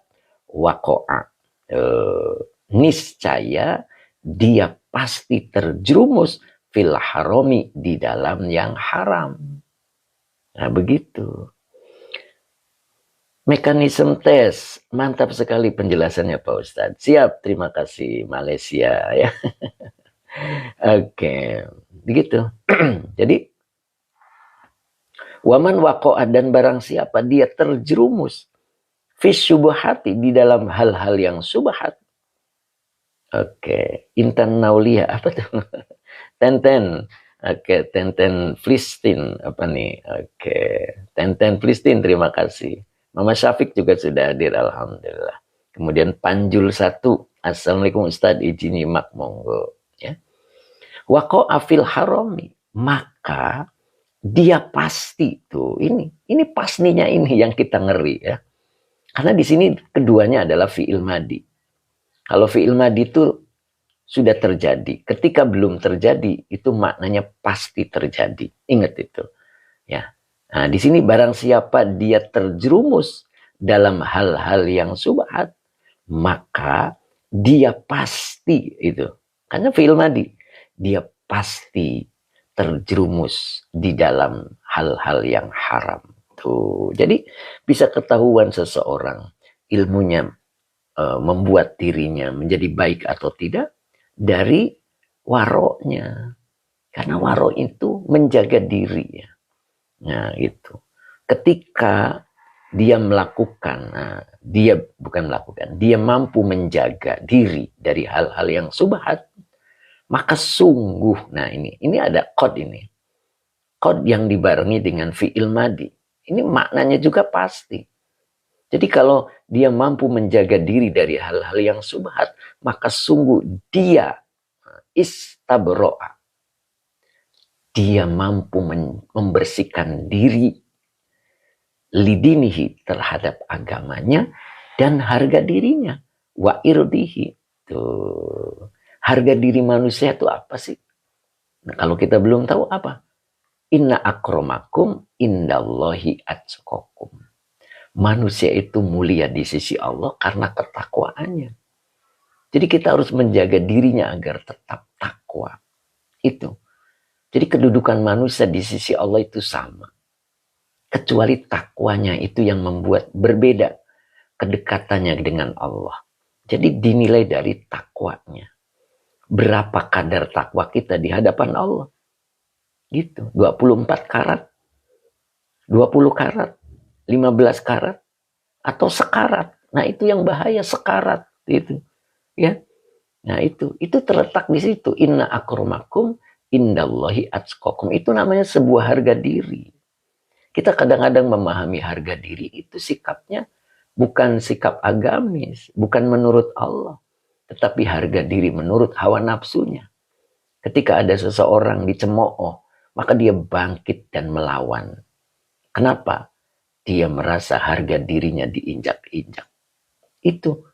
[SPEAKER 1] waqa'a. Niscaya dia pasti terjerumus fil harami di dalam yang haram. Nah, begitu. Mekanisme tes, mantap sekali penjelasannya Pak Ustadz. Siap, terima kasih Malaysia ya. Oke, begitu. Jadi waman waqa'a dan barang siapa dia terjerumus fisyubuhati di dalam hal-hal yang subhat. Oke, Intan Naulia apa tuh? Tenten. Oke, Tenten Filistin apa nih? Oke, Tenten Filistin, terima kasih. Mama Syafiq juga sudah hadir, alhamdulillah. Kemudian Panjul 1, Assalamualaikum Ustadz, izin nyimak monggo ya. Waqa'a fil harami, maka dia pasti tuh ini pastinya ini yang kita ngeri ya. Karena di sini keduanya adalah fi'il madi. Kalau fi'il madi itu sudah terjadi, ketika belum terjadi itu maknanya pasti terjadi. Ingat itu ya. Nah, di sini barang siapa dia terjerumus dalam hal-hal yang subhat, maka dia pasti itu. Karena fi'il madi, dia pasti terjerumus di dalam hal-hal yang haram. Tuh. Jadi bisa ketahuan seseorang ilmunya membuat dirinya menjadi baik atau tidak dari waroknya. Karena warok itu menjaga diri ya. Nah, itu. Ketika dia melakukan, dia bukan melakukan, dia mampu menjaga diri dari hal-hal yang subhat, maka sungguh, nah ini ada kod ini. Kod yang dibarengi dengan fi'il madi. Ini maknanya juga pasti. Jadi kalau dia mampu menjaga diri dari hal-hal yang subhat, maka sungguh dia istabro'a. Dia mampu membersihkan diri lidinihi terhadap agamanya dan harga dirinya. Wa irdihi. Tuh. Harga diri manusia itu apa sih? Nah, kalau kita belum tahu apa? Inna akramakum indallahi atqakum. Manusia itu mulia di sisi Allah karena ketakwaannya. Jadi kita harus menjaga dirinya agar tetap takwa. Itu. Jadi kedudukan manusia di sisi Allah itu sama. Kecuali takwanya itu yang membuat berbeda kedekatannya dengan Allah. Jadi dinilai dari takwanya. Berapa kadar takwa kita di hadapan Allah. Gitu. 24 karat. 20 karat. 15 karat. Atau sekarat. Nah itu yang bahaya, sekarat. Itu. Ya. Nah itu terletak di situ. Inna akramakum indallahi atqakum. Itu namanya sebuah harga diri. Kita kadang-kadang memahami harga diri itu sikapnya bukan sikap agamis, bukan menurut Allah, tetapi harga diri menurut hawa nafsunya. Ketika ada seseorang dicemooh, maka dia bangkit dan melawan. Kenapa? Dia merasa harga dirinya diinjak-injak. Itu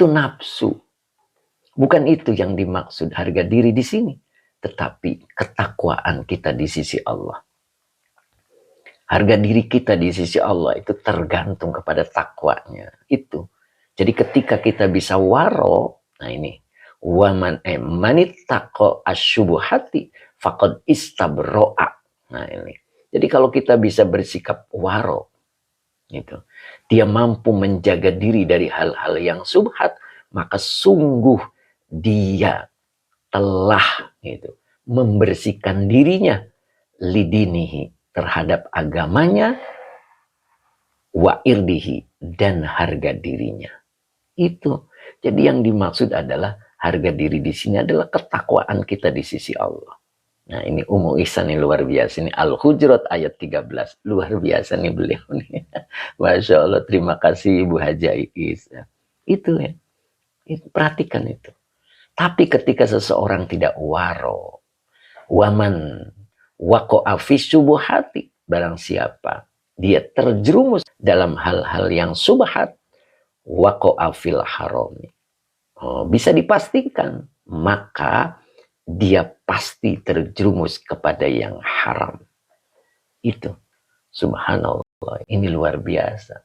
[SPEAKER 1] nafsu. Bukan itu yang dimaksud harga diri di sini, tetapi ketakwaan kita di sisi Allah. Harga diri kita di sisi Allah itu tergantung kepada takwanya. Itu. Jadi ketika kita bisa waro, nah ini, waman manittaqo asyubuhati faqad istabro'a. Nah ini. Jadi kalau kita bisa bersikap waro, gitu, dia mampu menjaga diri dari hal-hal yang subhat, maka sungguh dia telah gitu, membersihkan dirinya lidinihi terhadap agamanya, wa irdihi dan harga dirinya. Itu. Jadi yang dimaksud adalah harga diri di sini adalah ketakwaan kita di sisi Allah. Nah ini Ummu Ihsan ini luar biasa. Ini Al-Hujurat ayat 13. Luar biasa nih beliau nih. Masya Allah, terima kasih Ibu Haja Iis. Itu ya. Perhatikan itu. Tapi ketika seseorang tidak waro, waman waqa'a fi syubuhati, barang siapa dia terjerumus dalam hal-hal yang subhat, waqa'a fil harami, bisa dipastikan maka dia pasti terjerumus kepada yang haram. Itu subhanallah, ini luar biasa.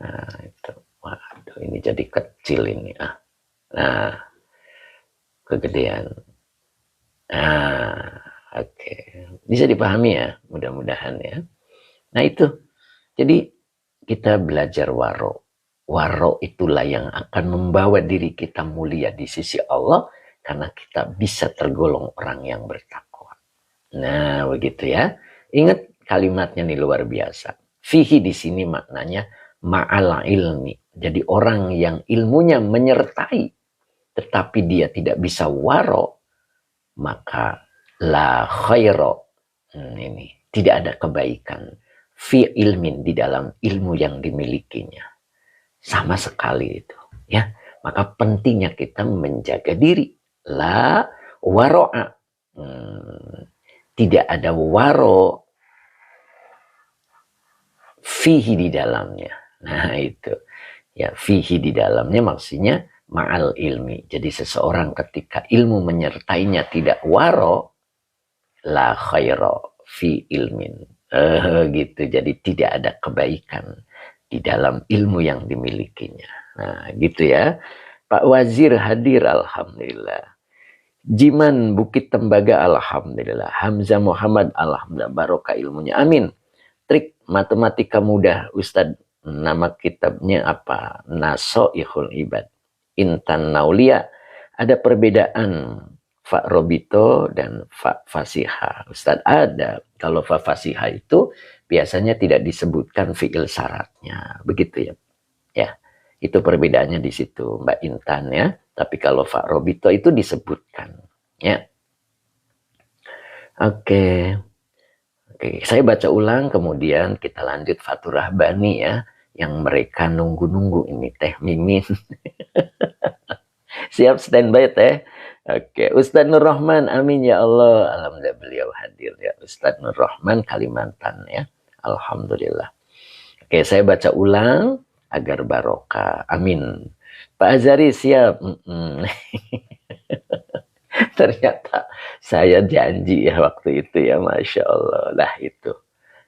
[SPEAKER 1] Nah itu, waduh, ini jadi kecil ini. Nah kegedean. Oke. Bisa dipahami ya, mudah-mudahan ya. Nah itu, jadi kita belajar waro. Waro itulah yang akan membawa diri kita mulia di sisi Allah, karena kita bisa tergolong orang yang bertakwa. Nah begitu ya. Ingat kalimatnya nih luar biasa. Fihi di sini maknanya ma'ala ilmi. Jadi orang yang ilmunya menyertai, tetapi dia tidak bisa waro, maka la khairo, ini tidak ada kebaikan fi ilmin, di dalam ilmu yang dimilikinya sama sekali itu ya. Maka pentingnya kita menjaga diri, la waro'a, tidak ada waro fihi di dalamnya. Nah itu ya, fihi di dalamnya maksudnya ma'al ilmi. Jadi seseorang ketika ilmu menyertainya tidak waro, la khaira fi ilmin. Gitu. Jadi tidak ada kebaikan di dalam ilmu yang dimilikinya. Nah gitu ya. Pak Wazir hadir, alhamdulillah. Jiman Bukit Tembaga, alhamdulillah. Hamzah Muhammad, alhamdulillah. Barokah ilmunya, amin. Trik matematika mudah, Ustadz. Nama kitabnya apa? Nasoihul Ibad. Intan Naulia. Ada perbedaan Fa Robito dan Fa Fasiha. Ustadz, ada. Kalau Fa Fasiha itu biasanya tidak disebutkan fiil syaratnya. Begitu ya. Ya, itu perbedaannya di situ, Mbak Intan ya. Tapi kalau Fa Robito itu disebutkan. Ya. Oke. Oke, saya baca ulang, kemudian kita lanjut Fatur Rahbani ya, yang mereka nunggu-nunggu ini Teh Mimin. Siap standby Teh. Oke, Ustadz Nur Rahman, amin ya Allah. Alhamdulillah beliau hadir ya, Ustadz Nur Rahman Kalimantan ya. Alhamdulillah. Oke, saya baca ulang agar barokah. Amin. Pak Azari siap. Ternyata saya janji ya waktu itu ya, Masya Allah. Lah itu.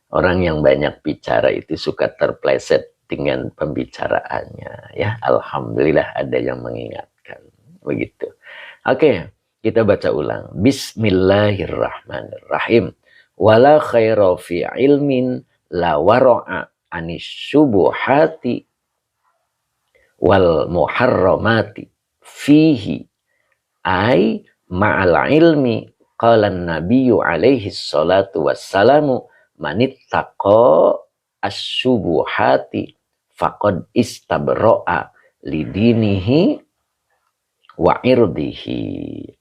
[SPEAKER 1] Orang yang banyak bicara itu suka terpleset dengan pembicaraannya. Ya, alhamdulillah ada yang mengingatkan. Begitu. Oke, kita baca ulang. Bismillahirrahmanirrahim. Wala khaira fi ilmin la wara'a anis syubuhati wal muharramati fihi ay ma'al ilmi qala an-nabiyyu alaihi salatu wassalamu manittaqa as-syubuhati faqad istabra'a lidinihi wa irdihi.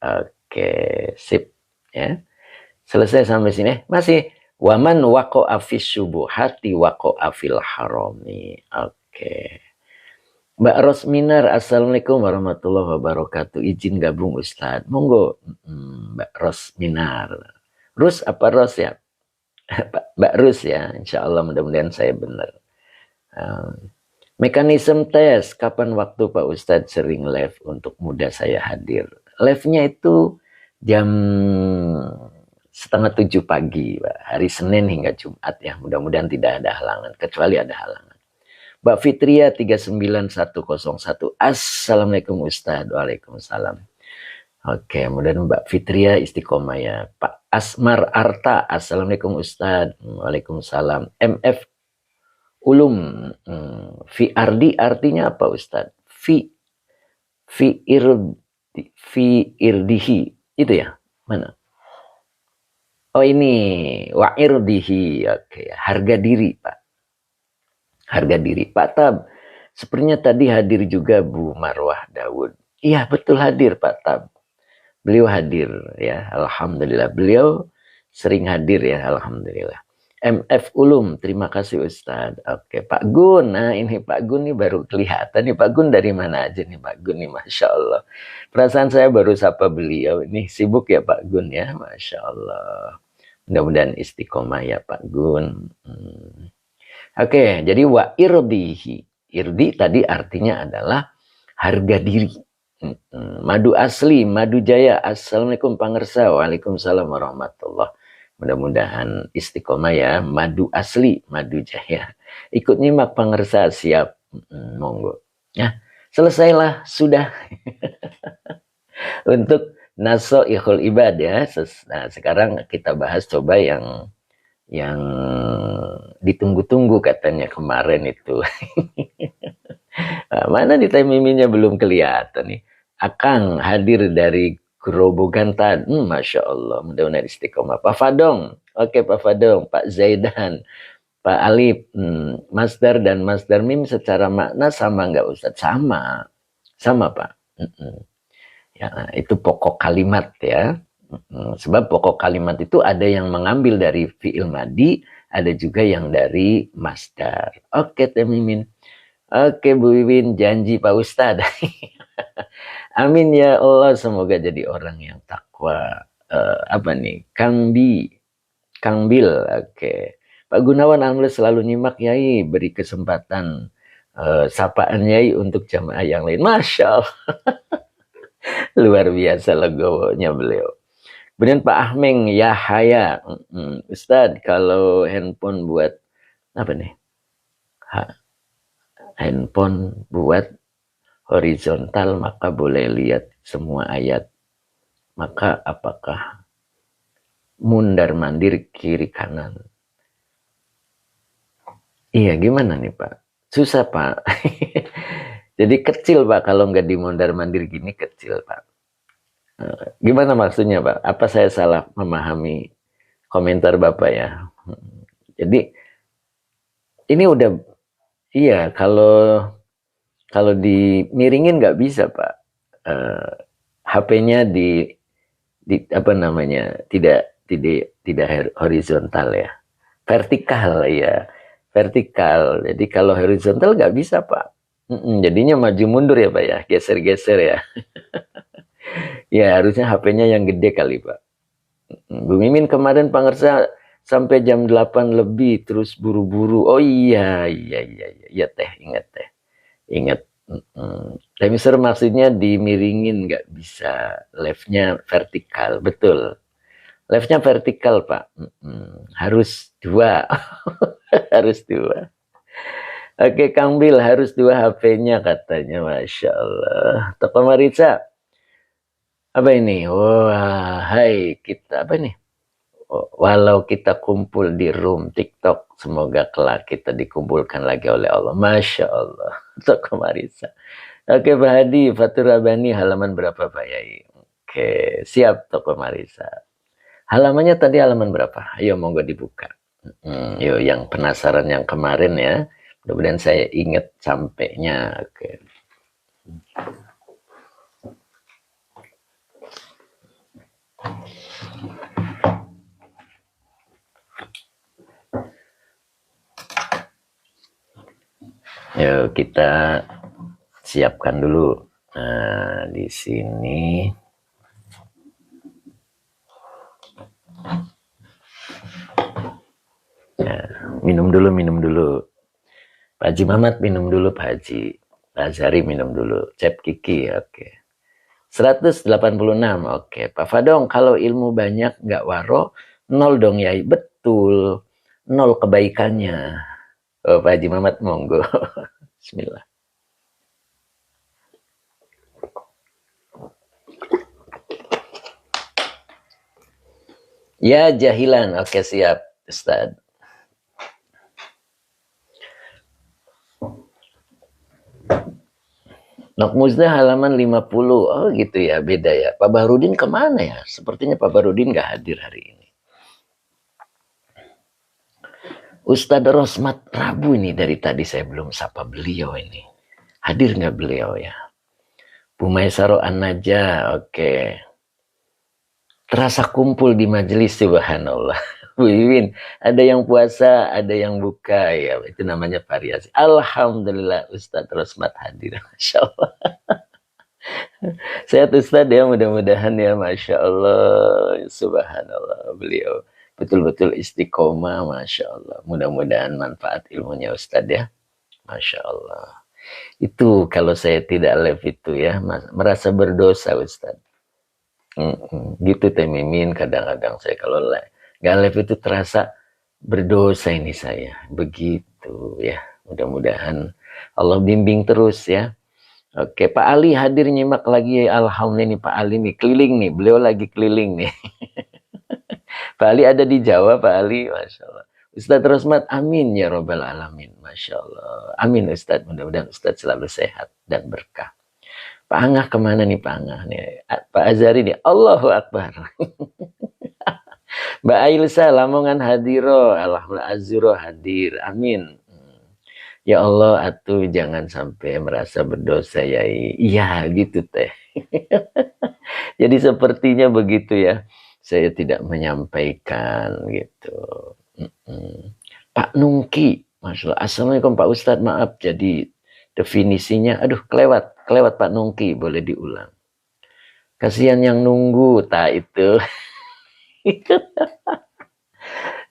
[SPEAKER 1] Oke, sip ya. Selesai sampai sini. Masih waman waqa'a fis syubuhati waqa'a fil harami. Oke. Mbak Rosminar, assalamualaikum warahmatullahi wabarakatuh. Izin gabung Ustadz. Monggo, Mbak Rosminar. Rus apa Ros ya? Mbak Rus ya. Insya Allah mudah-mudahan saya benar. Mekanisme tes. Kapan waktu Pak Ustadz sering live untuk mudah saya hadir? Live-nya itu jam 6:30 pagi, Pak. Hari Senin hingga Jumat ya. Mudah-mudahan tidak ada halangan. Kecuali ada halangan. Mbak Fitria 39101. Assalamualaikum Ustadz. Waalaikumsalam. Oke, kemudian Mbak Fitria istiqomah ya. Pak Asmar Arta. Assalamualaikum Ustadz. Waalaikumsalam. MF Ulum. Fi Ardi artinya apa Ustadz? Fi irdihi. Itu ya? Mana? Oh ini. Wa irdihi. Oke, harga diri Pak. Harga diri. Pak Tab, sepertinya tadi hadir juga Bu Marwah Daud. Iya, betul hadir Pak Tab. Beliau hadir ya, alhamdulillah. Beliau sering hadir ya, alhamdulillah. MF Ulum, terima kasih Ustadz. Oke, Pak Gun. Nah, ini Pak Gun nih baru kelihatan nih. Pak Gun dari mana aja nih Pak Gun nih, Masya Allah. Perasaan saya baru sapa beliau. Ini sibuk ya Pak Gun ya, Masya Allah. Mudah-mudahan istiqomah ya Pak Gun. Oke, jadi wa irdihi. Irdi tadi artinya adalah harga diri. Madu asli, madu jaya. Assalamualaikum pangersa. Waalaikumsalam warahmatullah. Mudah-mudahan istiqomah ya. Madu asli, madu jaya. Ikut nyimak pangersa, siap. Monggo. Ya, selesailah sudah. Untuk Nasoihul Ibad ya. Nah, sekarang kita bahas coba yang ditunggu-tunggu katanya kemarin itu. Nah, mana nih Teh Miminnya belum kelihatan nih. Akang hadir dari Grobogan tadi. Masya Allah. Mudah-mudahan istiqomah. Pak Fadong. Oke Pak Fadong. Pak Zaidan. Pak Alip. Masdar dan Masdar Mim secara makna sama nggak Ustadz? Sama. Sama Pak. Ya, itu pokok kalimat ya. Sebab pokok kalimat itu ada yang mengambil dari fi'il madi, ada juga yang dari masdar. Oke Teh Mimin. Oke Bu Wiwin, janji Pak Ustadz. Amin ya Allah, semoga jadi orang yang takwa. apa nih? Kang Bil, oke. Pak Gunawan, alhamdulillah selalu nyimak Yai, beri kesempatan sapaan Yai untuk jamaah yang lain. Masya Allah, luar biasa legowonya beliau. Kemudian Pak Ahmeng Yahaya, Ustadz, kalau handphone buat apa nih? Handphone buat horizontal maka boleh lihat semua ayat. Maka apakah mundar mandir kiri kanan? Iya, gimana nih Pak? Susah Pak. Jadi kecil Pak, kalau nggak dimondar mandir gini kecil Pak. Gimana maksudnya Pak? Apa saya salah memahami komentar Bapak ya? Jadi ini udah, iya, kalau dimiringin nggak bisa Pak. HP-nya di apa namanya, tidak horizontal ya, vertikal ya, vertikal. Jadi kalau horizontal nggak bisa Pak. Jadinya maju mundur ya Pak ya, geser-geser ya. Ya harusnya HP-nya yang gede kali Pak. Bu Mimin kemarin Pak Ngersa sampai jam 8 lebih terus buru-buru. Oh iya teh, ingat teh, ingat. Temiser maksudnya dimiringin, nggak bisa, live-nya vertikal, betul. Live-nya vertikal Pak, harus 2, harus 2. Oke Kang Bil, harus 2 HP-nya katanya, Masya Allah. Toko Marisa, apa ini? Wah, hai kita apa nih? Walau kita kumpul di room TikTok, semoga kelak kita dikumpulkan lagi oleh Allah. Masya Allah. Toko Marisa. Oke Pak Hadi, Fatur Rabani, halaman berapa Pak Yai? Oke, siap Toko Marisa. Halamannya tadi halaman berapa? Ayo monggo dibuka. Yuk, yang penasaran yang kemarin ya. Mudah-mudahan saya ingat sampainya. Oke. Yuk kita siapkan dulu. Nah, di sini. Nah, minum dulu. Pak Haji Mamat minum dulu, Pak Haji. Pak Azhari minum dulu. Cep Kiki, oke. 186, oke. Pak Fadong, kalau ilmu banyak nggak waro, 0 dong Yai. Betul, 0 kebaikannya. Oh, Pak Haji Mamat, monggo. Bismillah. Ya, jahilan. Oke, siap, Ustaz. Nok Muzda halaman 50. Oh gitu ya, beda ya. Pak Bahrudin kemana ya? Sepertinya Pak Bahrudin nggak hadir hari ini. Ustadz Rosmat Rabu ini dari tadi saya belum sapa beliau ini. Hadir nggak beliau ya? Bu Maisaro An-Najah, oke. Terasa kumpul di majelis, subhanallah. Bu Iwin, ada yang puasa, ada yang buka ya. Itu namanya variasi. Alhamdulillah Ustadz Rosmat hadir. Masya Allah. Sehat Ustadz ya, mudah-mudahan ya, Masya Allah, subhanallah, beliau betul-betul istiqomah, Masya Allah. Mudah-mudahan manfaat ilmunya Ustadz ya, Masya Allah. Itu kalau saya tidak live itu ya, merasa berdosa Ustadz. Gitu Teh Mimin, kadang-kadang saya kalau nggak live itu terasa berdosa ini saya. Begitu ya, mudah-mudahan Allah bimbing terus ya. Oke, Pak Ali hadir nyimak lagi. Alhamdulillah nih Pak Ali nih, keliling nih. Beliau lagi keliling nih. Pak Ali ada di Jawa, Pak Ali. Masya Allah. Ustadz Rosmat, amin ya robbal alamin. Masya Allah. Amin Ustadz, mudah-mudahan Ustadz selalu sehat dan berkah. Pak Angah kemana nih Pak Angah nih? Pak Azhari nih, Allahu Akbar. Mbak Ailsa, Lamongan hadiro. Alhamdulillah Azuro hadir. Amin. Ya Allah, atuh jangan sampai merasa berdosa ya. Iya gitu teh. Jadi sepertinya begitu ya. Saya tidak menyampaikan gitu. Pak Nungki, Masya Allah. Assalamualaikum Pak Ustadz, maaf. Jadi definisinya, aduh kelewat Pak Nungki. Boleh diulang. Kasihan yang nunggu, tak itu.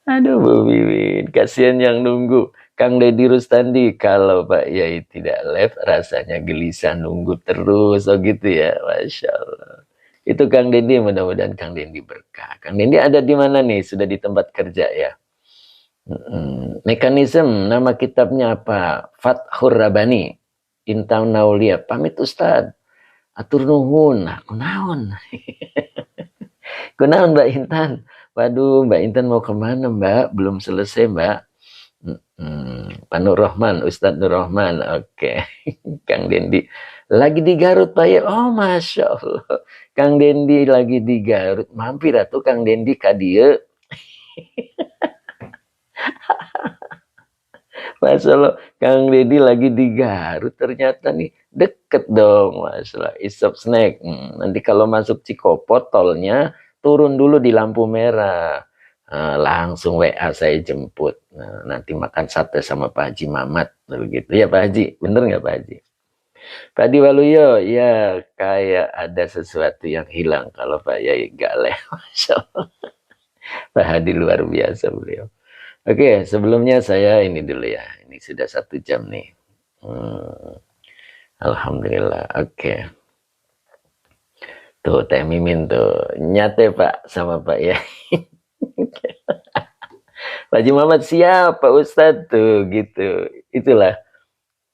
[SPEAKER 1] Aduh Bu Wiwin, kasihan yang nunggu. Kang Deddy Rustandi, kalau Pak Yai tidak live rasanya gelisah nunggu terus, oh gitu ya, Masya Allah. Itu Kang Deddy, mudah-mudahan Kang Deddy berkah. Kang Deddy ada di mana nih? Sudah di tempat kerja ya? Mekanisme, nama kitabnya apa? Fathur Rabani, Intan Naulia, pamit Ustad. Atur nuhun, nah kunaon. Kunaon Mbak Intan? Waduh, Mbak Intan mau kemana Mbak? Belum selesai Mbak. Pak Nur Rahman, Ustadz Nur Rahman, oke. Kang Dendi lagi di Garut Pak ya. Oh Masya Allah, Kang Dendi lagi di Garut. Mampir atuh Kang Dendi ka dieu. Masya Allah, Kang Dendi lagi di Garut. Ternyata nih deket dong, Masya Allah. Isop snack. Nanti kalau masuk Cikopot tolnya turun dulu di lampu merah. Langsung WA saya jemput. Nanti makan sate sama Pak Haji Mamat. Begitu ya Pak Haji. Bener nggak Pak Haji? Pak Haji Waluyo, ya kayak ada sesuatu yang hilang kalau Pak Yai gak lewat. Masya Allah. Pak Hadi luar biasa beliau. Oke, sebelumnya saya ini dulu ya. Ini sudah 1 jam nih. Alhamdulillah. Oke. Tuh Teh Mimin tuh nyate Pak sama Pak Yai. Pak Haji Muhammad siap Pak Ustadz tuh gitu. Itulah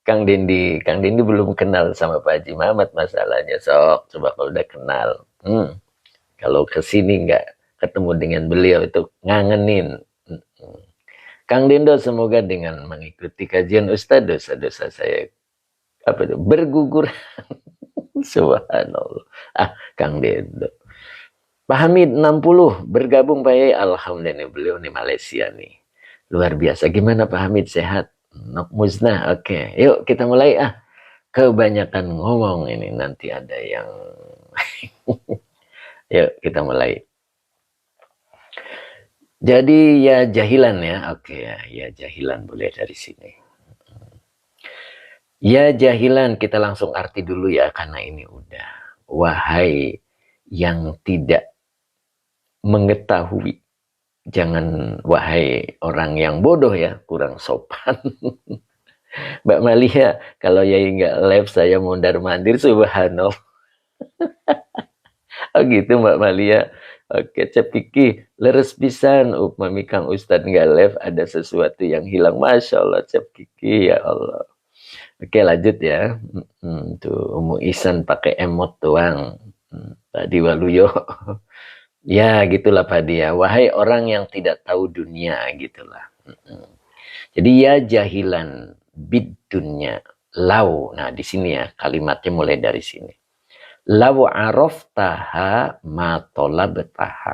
[SPEAKER 1] Kang Dendi. Kang Dendi belum kenal sama Pak Haji Muhammad masalahnya. Sok coba kalau udah kenal. Kalau kesini nggak ketemu dengan beliau itu ngangenin. Kang Dendo semoga dengan mengikuti kajian Ustadz dosa-dosa saya bergugur. Subhanallah. Kang Dendo. Pak Hamid 60 bergabung Pak Yai. Alhamdulillah beliau nih Malaysia nih. Luar biasa. Gimana Pak Hamid, sehat? Nok musnah. Oke. Yuk kita mulai Kebanyakan ngomong ini nanti ada yang yuk kita mulai. Jadi ya jahilan ya. Oke ya jahilan boleh dari sini. Ya jahilan kita langsung arti dulu ya karena ini udah. Wahai yang tidak mengetahui, jangan wahai orang yang bodoh ya, kurang sopan. Mbak Malia, kalau Yai nggak live saya mondar mandir, subhanallah. Oh gitu Mbak Malia. Oke, cep kiki leres pisan upami Kang Ustadz nggak live ada sesuatu yang hilang. Masya Allah cep kiki ya Allah. Oke lanjut ya. Tuh Umu Isan pakai emot doang. Tadi Waluyo. Ya gitulah Pak dia. Wahai orang yang tidak tahu dunia gitulah. Jadi ya jahilan bid dunia lau. Nah di sini ya kalimatnya mulai dari sini. Lau araftaha ma tolabtaha.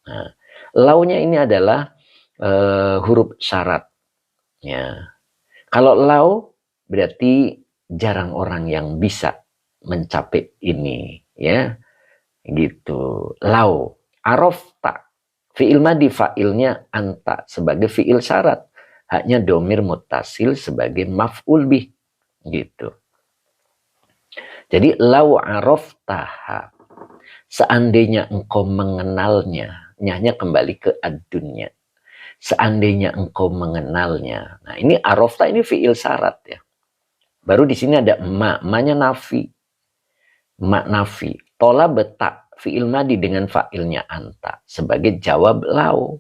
[SPEAKER 1] Nah, launya ini adalah huruf syarat. Ya. Kalau lau berarti jarang orang yang bisa mencapai ini, ya. Gitu. Lau arafta. Fi'il madi fa'ilnya anta sebagai fi'il syarat. Haknya domir mutasil sebagai maf'ul bih. Gitu. Jadi lau araftaha. Seandainya engkau mengenalnya, nyahnya kembali ke ad-dunya. Seandainya engkau mengenalnya. Nah, ini arafta ini fi'il syarat ya. Baru di sini ada ma-nya nafi. Ma nafi. Tola betak fi'il madi dengan fa'ilnya anta sebagai jawab lau.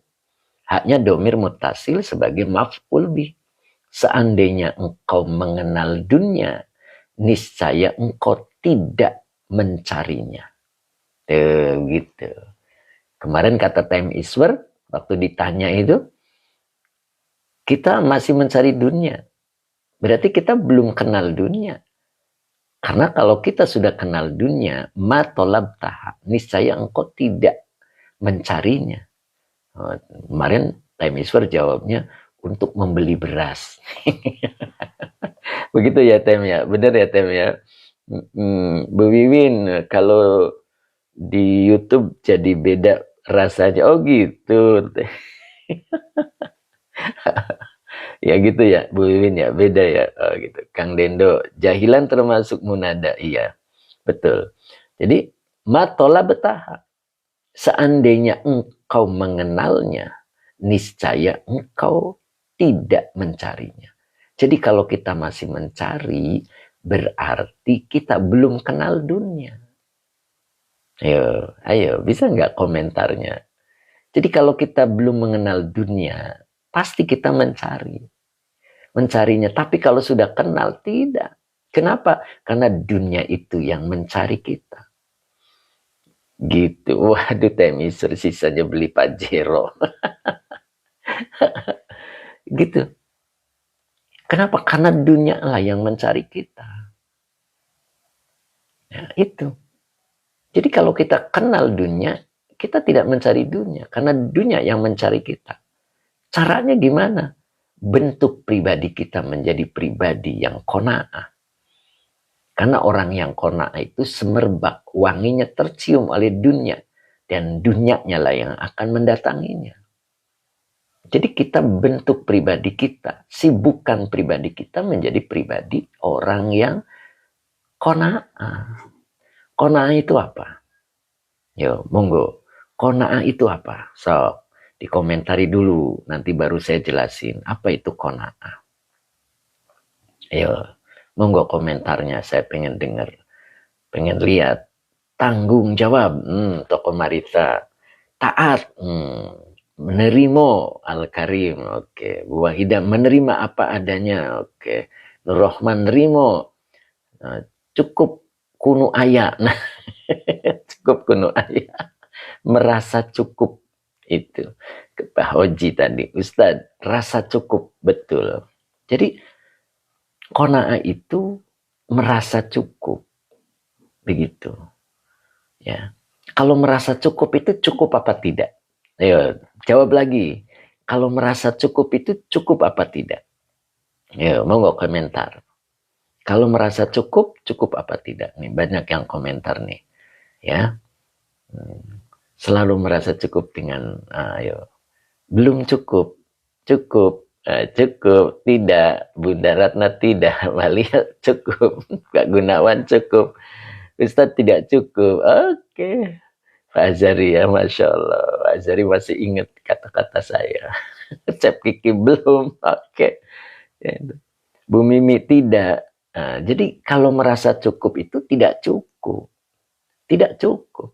[SPEAKER 1] Haknya domir mutasil sebagai maf'ul bih. Seandainya engkau mengenal dunia, niscaya engkau tidak mencarinya. Gitu. Kemarin kata Time Iswer, waktu ditanya itu, kita masih mencari dunia. Berarti kita belum kenal dunia. Karena kalau kita sudah kenal dunia, ma tolabtaha, niscaya engkau tidak mencarinya. Kemarin Time Iswer jawabnya, untuk membeli beras. Begitu ya Tem ya, benar ya Tem ya. Bu Wiwin kalau di YouTube jadi beda rasanya. Oh gitu. Ya gitu ya Bu Wiwin ya, beda ya. Oh gitu. Kang Dendo, jahilan termasuk munada. Iya, betul. Jadi matola betaha. Seandainya engkau mengenalnya, niscaya engkau tidak mencarinya. Jadi kalau kita masih mencari, berarti kita belum kenal dunia. Ayo, bisa nggak komentarnya? Jadi kalau kita belum mengenal dunia, pasti kita mencarinya. Tapi kalau sudah kenal, tidak. Kenapa? Karena dunia itu yang mencari kita. Gitu. Waduh, temisur sisanya beli Pajero. Gitu. Kenapa? Karena dunia lah yang mencari kita. Ya, itu. Jadi kalau kita kenal dunia, kita tidak mencari dunia. Karena dunia yang mencari kita. Caranya gimana? Bentuk pribadi kita menjadi pribadi yang qanaah. Karena orang yang qanaah itu semerbak, wanginya tercium oleh dunia. Dan dunianya lah yang akan mendatanginya. Jadi kita bentuk pribadi kita, sibukkan pribadi kita menjadi pribadi orang yang qanaah. Qanaah itu apa? Yo, monggo. Qanaah itu apa? So, dikomentari dulu, nanti baru saya jelasin apa itu qanaah. Ayo, monggo komentarnya, saya pengen dengar, pengen lihat. Tanggung jawab, Toko Marita. Taat, menerima Al-Karim, oke. Bu Wahidah menerima apa adanya, oke. Nur Rahman nerimo, cukup kuno ayah, nah, cukup kuno ayah, merasa cukup itu. Pak Hoji tadi, Ustadz, rasa cukup, betul. Jadi qanaah itu merasa cukup, begitu. Ya, kalau merasa cukup itu cukup apa tidak? Ayo, jawab lagi. Kalau merasa cukup itu cukup apa tidak? Ayo, mau nggak komentar? Kalau merasa cukup, cukup apa tidak? Nih banyak yang komentar nih, ya. Selalu merasa cukup dengan, ayo, belum cukup, cukup, cukup, tidak, Bunda Ratna tidak, Malia cukup, Kak Gunawan cukup. Ustadz tidak cukup. Oke. Pak Azari ya, Masya Allah. Pak Azari masih ingat kata-kata saya. Cep Kiki belum. Oke. Bu Mimi tidak. Nah, jadi kalau merasa cukup itu tidak cukup. Tidak cukup.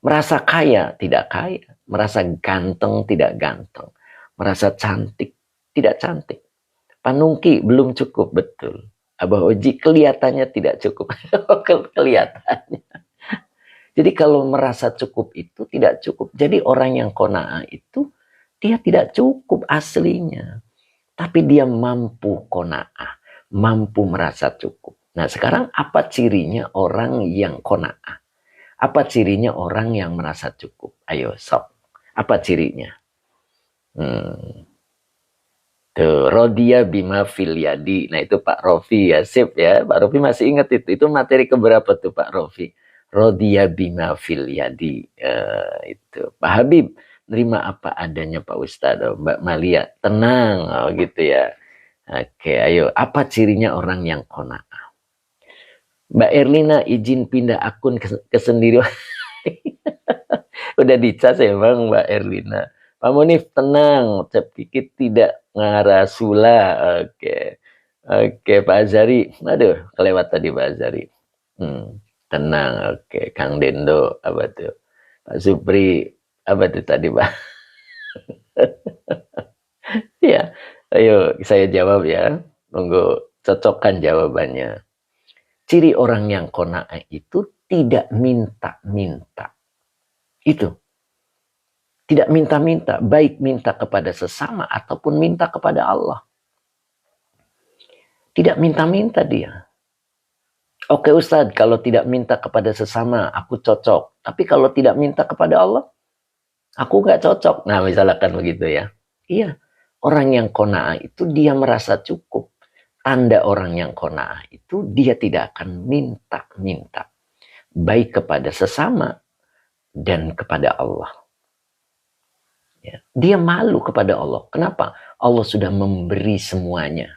[SPEAKER 1] Merasa kaya, tidak kaya. Merasa ganteng, tidak ganteng. Merasa cantik, tidak cantik. Panungki belum cukup, betul. Abah Oji kelihatannya tidak cukup. Kelihatannya. Jadi kalau merasa cukup itu tidak cukup. Jadi orang yang qanaah itu dia tidak cukup aslinya. Tapi dia mampu qanaah, mampu merasa cukup. Nah sekarang apa cirinya orang yang qanaah? Apa cirinya orang yang merasa cukup? Ayo sok. Apa cirinya? Tuh, Rodia Bima Filyadi. Nah itu Pak Rofi ya, sip ya. Pak Rofi masih ingat itu. Itu materi keberapa tuh Pak Rofi? Rodia Bima Filyadi. Itu. Pak Habib, nerima apa adanya Pak Ustadz. Mbak Malia, tenang. Oh gitu ya. Oke, ayo. Apa cirinya orang yang qanaah? Mbak Erlina, izin pindah akun ke sendiri. Udah dicas ya Bang Mbak Erlina. Pak Munif tenang, Cep Kiki tidak ngarasula. Oke. Oke, Pak Azari. Aduh, kelewat tadi Pak Azari. Tenang, oke. Kang Dendo, apa tuh? Pak Supri, apa tuh tadi Pak? Ya, ayo saya jawab ya. Monggo cocokkan jawabannya. Ciri orang yang qanaah itu tidak minta-minta. Itu. Tidak minta-minta, baik minta kepada sesama ataupun minta kepada Allah. Tidak minta-minta dia. Oke Ustadz, kalau tidak minta kepada sesama, aku cocok. Tapi kalau tidak minta kepada Allah, aku nggak cocok. Nah misalkan begitu ya. Iya, orang yang qanaah itu dia merasa cukup. Tanda orang yang qanaah itu dia tidak akan minta-minta. Baik kepada sesama dan kepada Allah. Ya. Dia malu kepada Allah. Kenapa? Allah sudah memberi semuanya.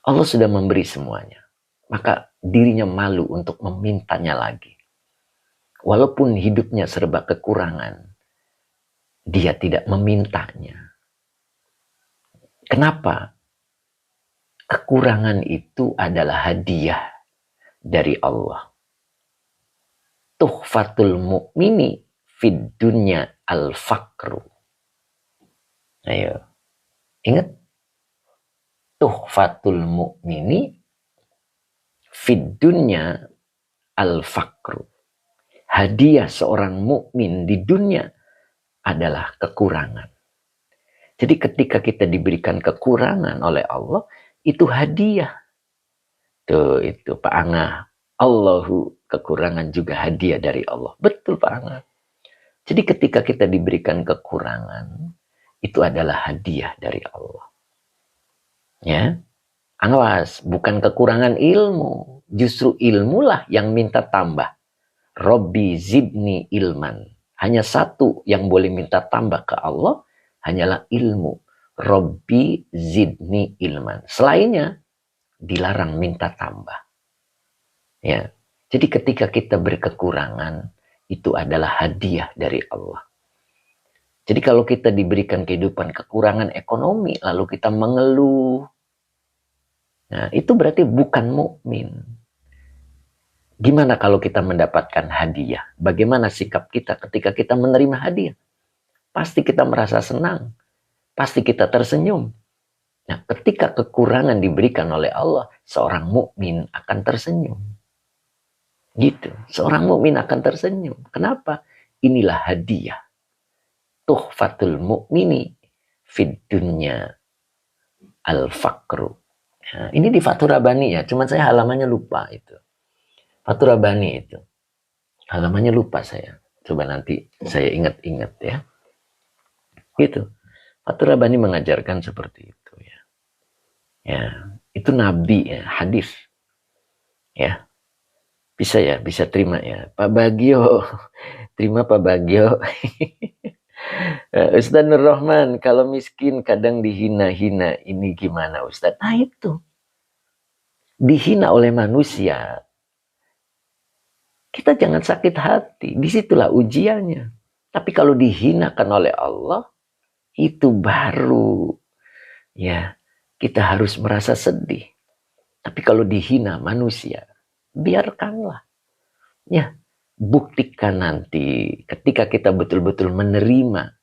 [SPEAKER 1] Allah sudah memberi semuanya. Maka dirinya malu untuk memintanya lagi. Walaupun hidupnya serba kekurangan, dia tidak memintanya. Kenapa? Kekurangan itu adalah hadiah dari Allah. Tuhfatul mu'mini fid dunya al-fakru. Ayo, ingat. Tuhfatul mu'mini fid dunya al-fakru. Hadiah seorang mukmin di dunia adalah kekurangan. Jadi ketika kita diberikan kekurangan oleh Allah, itu hadiah. Tuh itu Pak Angah. Allahu, kekurangan juga hadiah dari Allah. Betul Pak Angah. Jadi ketika kita diberikan kekurangan, itu adalah hadiah dari Allah. Ya, awas, bukan kekurangan ilmu. Justru ilmulah yang minta tambah. Robbi zidni ilman. Hanya satu yang boleh minta tambah ke Allah, hanyalah ilmu. Robbi zidni ilman. Selainnya, dilarang minta tambah. Ya. Jadi ketika kita berkekurangan, itu adalah hadiah dari Allah. Jadi kalau kita diberikan kehidupan kekurangan ekonomi, lalu kita mengeluh, nah itu berarti bukan mukmin. Gimana kalau kita mendapatkan hadiah? Bagaimana sikap kita ketika kita menerima hadiah? Pasti kita merasa senang. Pasti kita tersenyum. Nah, ketika kekurangan diberikan oleh Allah, seorang mukmin akan tersenyum. Gitu. Seorang mukmin akan tersenyum. Kenapa? Inilah hadiah. Tuhfatul mu'mini fid dunya al-fakru. Nah, ini di Fathur Rabbani ya, cuman saya halamannya lupa itu. Fathur Rabbani itu. Halamannya lupa saya. Coba nanti saya ingat-ingat ya. Gitu. Fathur Rabbani mengajarkan seperti itu ya. Ya, itu Nabi ya, hadis. Ya. Bisa ya, bisa terima ya. Pak Bagio. Terima Pak Bagio. Ustaz Nur Rahman, kalau miskin kadang dihina-hina, ini gimana Ustaz? Nah itu. Dihina oleh manusia. Kita jangan sakit hati. Disitulah ujiannya. Tapi kalau dihinakan oleh Allah, itu baru ya kita harus merasa sedih. Tapi kalau dihina manusia, biarkanlah. Ya, buktikan nanti ketika kita betul-betul menerima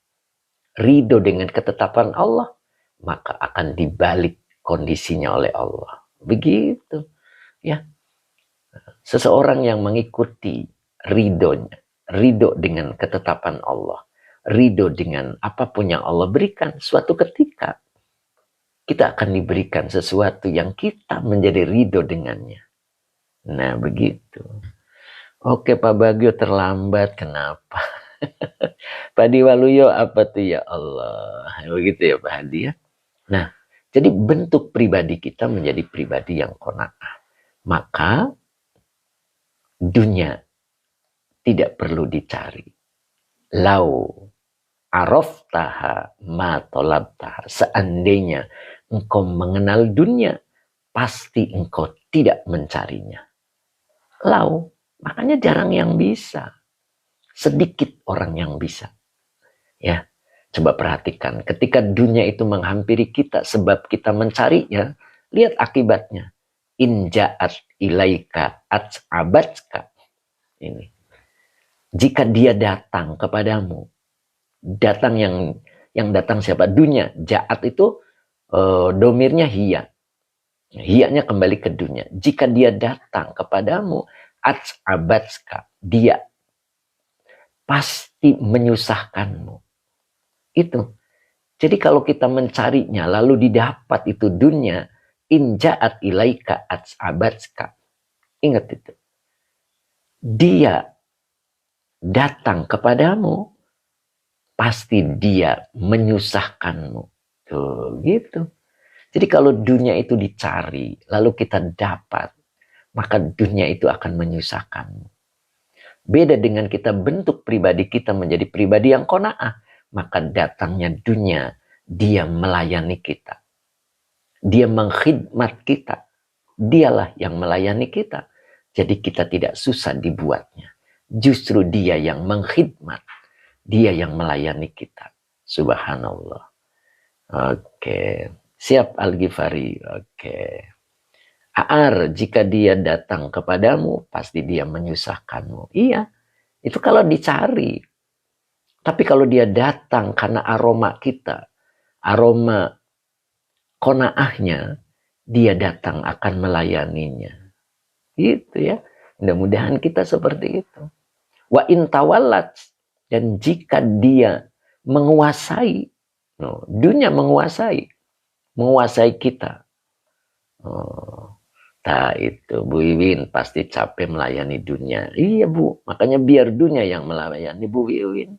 [SPEAKER 1] ridho dengan ketetapan Allah, maka akan dibalik kondisinya oleh Allah. Begitu. Ya. Seseorang yang mengikuti ridhonya, ridho dengan ketetapan Allah, ridho dengan apapun yang Allah berikan, suatu ketika kita akan diberikan sesuatu yang kita menjadi ridho dengannya. Nah begitu. Oke Pak Bagio terlambat, kenapa? Pak Diwaluyo apa tuh ya Allah? Begitu ya Pak Hadi ya. Nah, jadi bentuk pribadi kita menjadi pribadi yang qanaah. Maka dunia tidak perlu dicari. Lau araftaha ma tolabtaha. Seandainya engkau mengenal dunia, pasti engkau tidak mencarinya. Lau, makanya jarang yang bisa. Sedikit orang yang bisa. Ya, coba perhatikan. Ketika dunia itu menghampiri kita sebab kita mencarinya, lihat akibatnya. In ja'at ilaika at'abatska. Ini. Jika dia datang kepadamu, datang yang datang siapa? Dunia. Ja'at itu domirnya hiya. Hiyanya kembali ke dunia. Jika dia datang kepadamu, at'abatska, dia pasti menyusahkanmu. Itu. Jadi kalau kita mencarinya lalu didapat itu dunia, in ja'at ilaika at'abatska. Ingat itu. Dia datang kepadamu, pasti dia menyusahkanmu. Tuh, gitu. Jadi kalau dunia itu dicari, lalu kita dapat, maka dunia itu akan menyusahkanmu. Beda dengan kita bentuk pribadi kita menjadi pribadi yang qanaah, maka datangnya dunia, dia melayani kita. Dia mengkhidmat kita. Dialah yang melayani kita. Jadi kita tidak susah dibuatnya. Justru dia yang mengkhidmat, dia yang melayani kita. Subhanallah. Oke, siap Al-Ghifari. Oke. Aar, jika dia datang kepadamu, pasti dia menyusahkanmu. Iya, itu kalau dicari. Tapi kalau dia datang karena aroma kita, aroma qanaahnya, dia datang akan melayaninya. Gitu ya. Mudah-mudahan kita seperti itu. Wa intawallat, dan jika dia menguasai, dunia menguasai kita. Nah itu Bu Wiwin pasti capek melayani dunia. Iya Bu, makanya biar dunia yang melayani Bu Wiwin.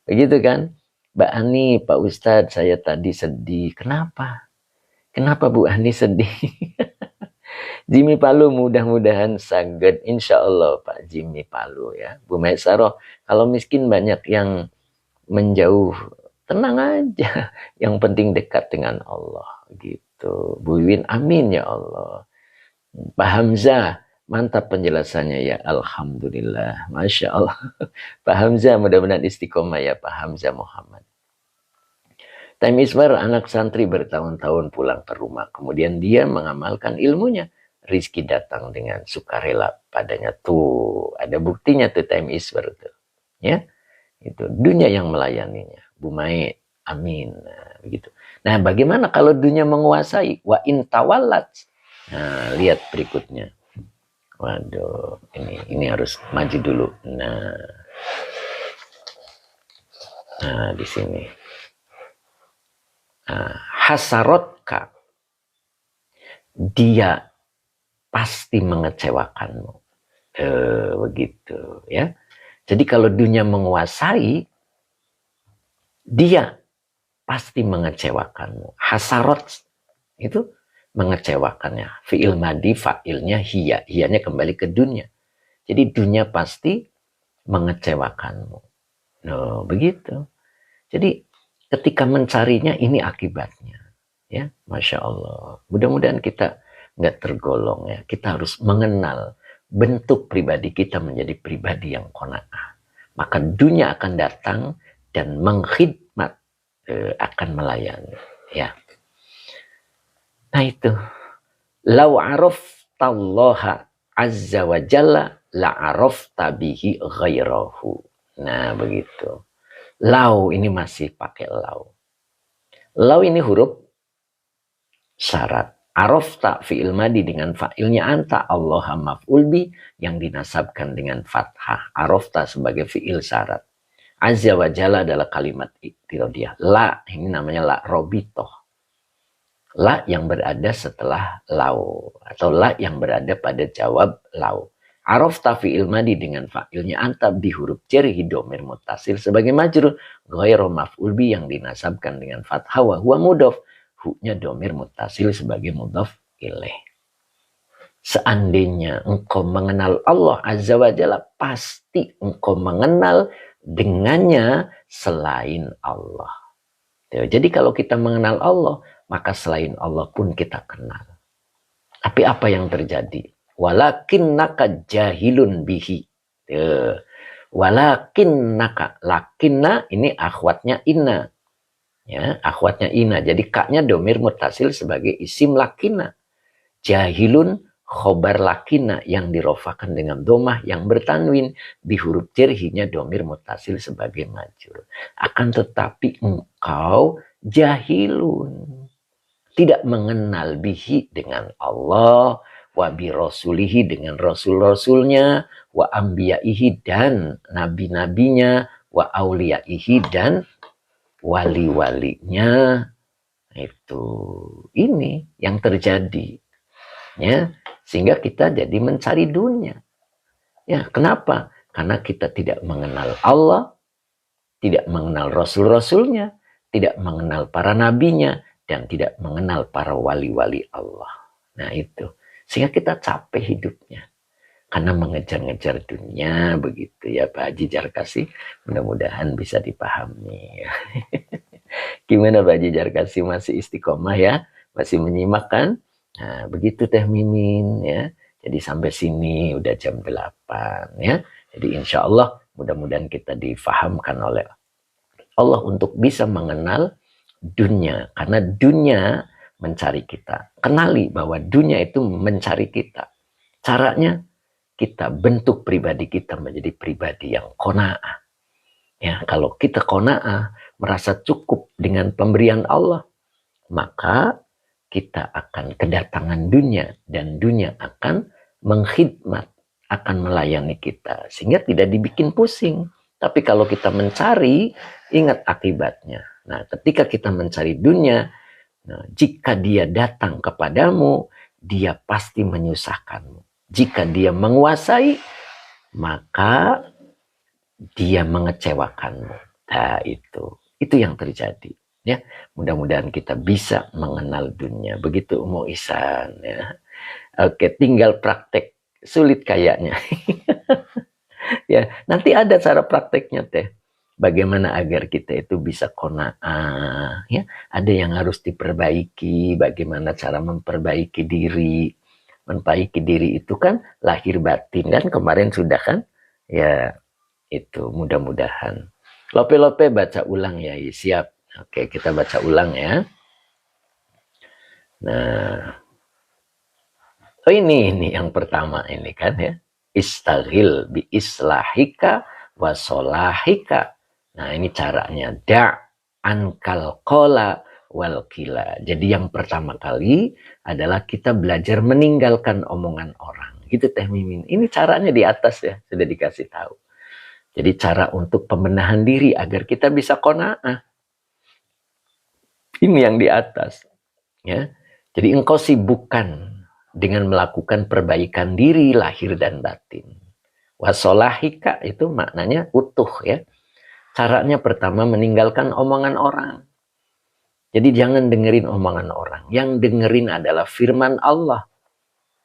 [SPEAKER 1] Begitu kan? Mbak Ani, Pak Ustadz, saya tadi sedih. Kenapa? Kenapa Bu Ani sedih? Jimmy Palu mudah-mudahan sangat. Insya Allah Pak Jimmy Palu ya. Bu Maesaroh, kalau miskin banyak yang menjauh. Tenang aja. Yang penting dekat dengan Allah. Gitu. Bu Wiwin, amin ya Allah. Pak Hamzah, mantap penjelasannya ya. Alhamdulillah. Masya Allah. Pak Hamzah, mudah-mudahan istiqomah ya Pak Hamzah Muhammad. Time Iswar, anak santri bertahun-tahun pulang ke rumah. Kemudian dia mengamalkan ilmunya. Rizki datang dengan sukarela padanya. Tuh, ada buktinya tuh Time Iswar tuh. Ya, itu dunia yang melayaninya. Bu Mai, amin. Nah, begitu. Nah, bagaimana kalau dunia menguasai? Wa intawallat. Nah, lihat berikutnya. Waduh, ini harus maju dulu. Nah di sini. Hasarotka, dia pasti mengecewakanmu. Begitu ya. Jadi kalau dunia menguasai, dia pasti mengecewakanmu. Hasarot itu mengecewakannya. Fi'il madi, fa'ilnya hiya. Hiyanya kembali ke dunia. Jadi dunia pasti mengecewakanmu. Begitu. Jadi ketika mencarinya ini akibatnya. Ya, Masya Allah. Mudah-mudahan kita nggak tergolong ya. Kita harus mengenal bentuk pribadi kita menjadi pribadi yang qanaah. Maka dunia akan datang dan mengkhidmat, akan melayani. Ya. Nah itu. Lau araftallaha azza wa jalla la'arafta bihi ghairahu. Nah begitu. Lau ini masih pakai lau. Lau ini huruf syarat. Arafta fi'il madi dengan fa'ilnya anta. Allaha maf'ul bi yang dinasabkan dengan fathah. Arafta sebagai fi'il syarat. Azza wa jalla adalah kalimat iktirodiyah. La ini namanya la robitoh. La yang berada setelah lau. Atau la yang berada pada jawab lau. Arafta fi'il madi dengan fa'ilnya anta di huruf jarhi domir muttasil sebagai majrur. Ghairu maf'ul bi yang dinasabkan dengan fathah wa huwa mudhaf. Hu-nya domir muttasil sebagai mudhaf ilaih. Seandainya engkau mengenal Allah Azza wa Jalla, pasti engkau mengenal dengannya selain Allah. Jadi kalau kita mengenal Allah, maka selain Allah pun kita kenal. Tapi apa yang terjadi? Walakinnaka jahilun bihi. Walakinnaka. Lakinna ini akhwatnya inna. Ya, akhwatnya inna. Jadi kaknya domir mutasil sebagai isim lakinna. Jahilun khobar lakinna yang dirofakan dengan domah yang bertanwin. Di huruf jarhinya domir mutasil sebagai majrur. Akan tetapi engkau jahilun. Tidak mengenal bihi dengan Allah, wa bi rasulihi dengan rasul-rasulnya, wa ambiyaihi dan nabi-nabinya, wa auliyaihi dan wali-walinya. Itu ini yang terjadi. Ya, sehingga kita jadi mencari dunia. Ya, kenapa? Karena kita tidak mengenal Allah, tidak mengenal rasul-rasulnya, tidak mengenal para nabinya, dan tidak mengenal para wali-wali Allah. Nah itu. Sehingga kita capek hidupnya. Karena mengejar-ngejar dunia. Begitu ya Pak Haji Jarkasi. Mudah-mudahan bisa dipahami. Gimana Pak Haji Jarkasi? Masih istiqomah ya? Masih menyimak kan? Nah begitu Teh Mimin ya. Jadi sampai sini udah jam 8 ya. Jadi insya Allah mudah-mudahan kita difahamkan oleh Allah untuk bisa mengenal dunia. Karena dunia mencari kita. Kenali bahwa dunia itu mencari kita. Caranya kita bentuk pribadi kita menjadi pribadi yang qanaah. Ya, kalau kita qanaah, merasa cukup dengan pemberian Allah, maka kita akan kedatangan dunia dan dunia akan mengkhidmat, akan melayani kita sehingga tidak dibikin pusing. Tapi kalau kita mencari, ingat akibatnya. Nah, ketika kita mencari dunia, nah, jika dia datang kepadamu, dia pasti menyusahkanmu. Jika dia menguasai, maka dia mengecewakanmu. Nah, itu yang terjadi. Ya, mudah-mudahan kita bisa mengenal dunia. Begitu Umu Ihsan. Ya. Oke, tinggal praktek. Sulit kayaknya. Ya, nanti ada cara prakteknya teh. Bagaimana agar kita itu bisa qanaah. Ya, ada yang harus diperbaiki. Bagaimana cara memperbaiki diri. Memperbaiki diri itu kan lahir batin kan kemarin sudah kan. Ya. Itu mudah-mudahan. Lope-lope baca ulang ya, siap. Oke, kita baca ulang ya. Nah, oh ini yang pertama ini kan ya. Istaghil bi islahika wa solahika. Nah, ini caranya. Ankal qola wal kila. Jadi yang pertama kali adalah kita belajar meninggalkan omongan orang. Gitu Teh Mimin. Ini caranya di atas ya, sudah dikasih tahu. Jadi cara untuk pembenahan diri agar kita bisa qanaah. Ini yang di atas. Ya. Jadi engkau sibukkan dengan melakukan perbaikan diri lahir dan batin. Wasolahika itu maknanya utuh ya. Caranya pertama meninggalkan omongan orang. Jadi jangan dengerin omongan orang. Yang dengerin adalah firman Allah.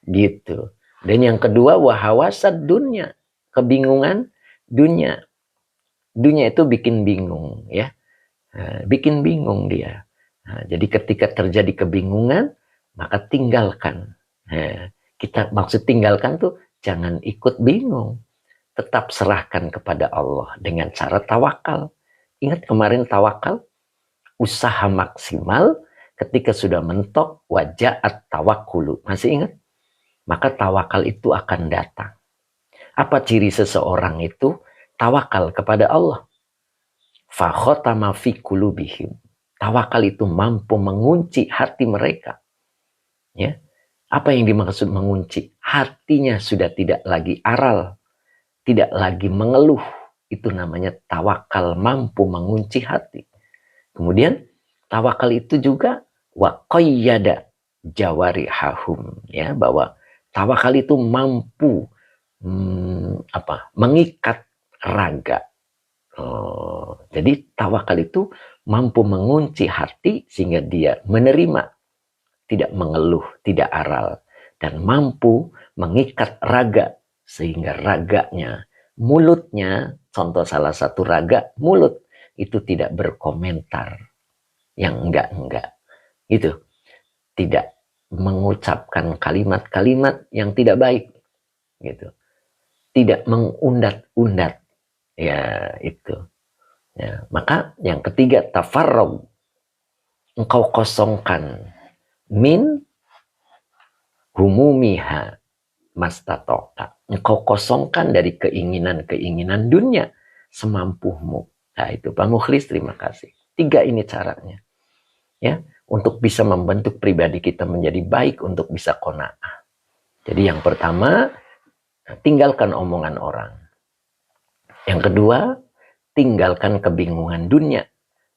[SPEAKER 1] Gitu. Dan yang kedua wahawasad dunya. Kebingungan dunia itu bikin bingung ya, bikin bingung dia. Jadi ketika terjadi kebingungan maka tinggalkan. Kita maksud tinggalkan tuh jangan ikut bingung, tetap serahkan kepada Allah dengan cara tawakal. Ingat kemarin tawakal, usaha maksimal ketika sudah mentok wajaat tawakkulu, masih ingat? Maka tawakal itu akan datang. Apa ciri seseorang itu? Tawakal kepada Allah. Fakhotama fi qulubihim. Tawakal itu mampu mengunci hati mereka. Ya. Apa yang dimaksud mengunci? Hatinya sudah tidak lagi aral, tidak lagi mengeluh. Itu namanya tawakal, mampu mengunci hati. Kemudian tawakal itu juga wa qayyada jawarihahum, ya, bahwa tawakal itu mampu mengikat raga. Jadi tawakal itu mampu mengunci hati sehingga dia menerima, tidak mengeluh, tidak aral, dan mampu mengikat raga sehingga raganya, mulutnya, contoh salah satu raga, mulut itu tidak berkomentar yang enggak-enggak, gitu, tidak mengucapkan kalimat-kalimat yang tidak baik, gitu. Tidak mengundat-undat, ya itu. Ya, maka yang ketiga tafarrug, engkau kosongkan min humumiha mastatota, engkau kosongkan dari keinginan-keinginan dunia semampumu. Nah itu Pak Mukhlis, terima kasih. 3 ini caranya, ya, untuk bisa membentuk pribadi kita menjadi baik, untuk bisa qanaah. Jadi yang pertama, tinggalkan omongan orang. Yang kedua, tinggalkan kebingungan dunia.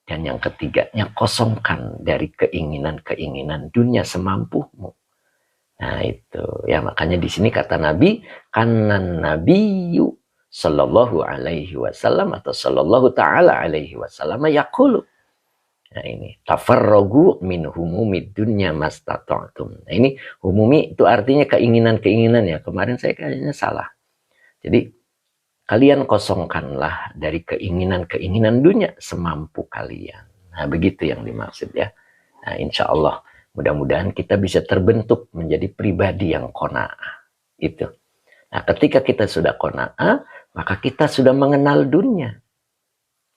[SPEAKER 1] Dan yang ketiganya, kosongkan dari keinginan-keinginan dunia semampumu. Nah itu, ya makanya di sini kata Nabi, kanan Nabiyyu sallallahu alaihi wasallam atau sallallahu ta'ala alaihi wasallam yaqulu. Nah ini, tafarragu min humumid dunya mastata'tum. Nah ini, humumi itu artinya keinginan-keinginan ya. Kemarin saya kayaknya salah. Jadi, kalian kosongkanlah dari keinginan-keinginan dunia semampu kalian. Nah begitu yang dimaksud ya. Nah insya Allah, mudah-mudahan kita bisa terbentuk menjadi pribadi yang qanaah. Itu. Nah ketika kita sudah qanaah, maka kita sudah mengenal dunia.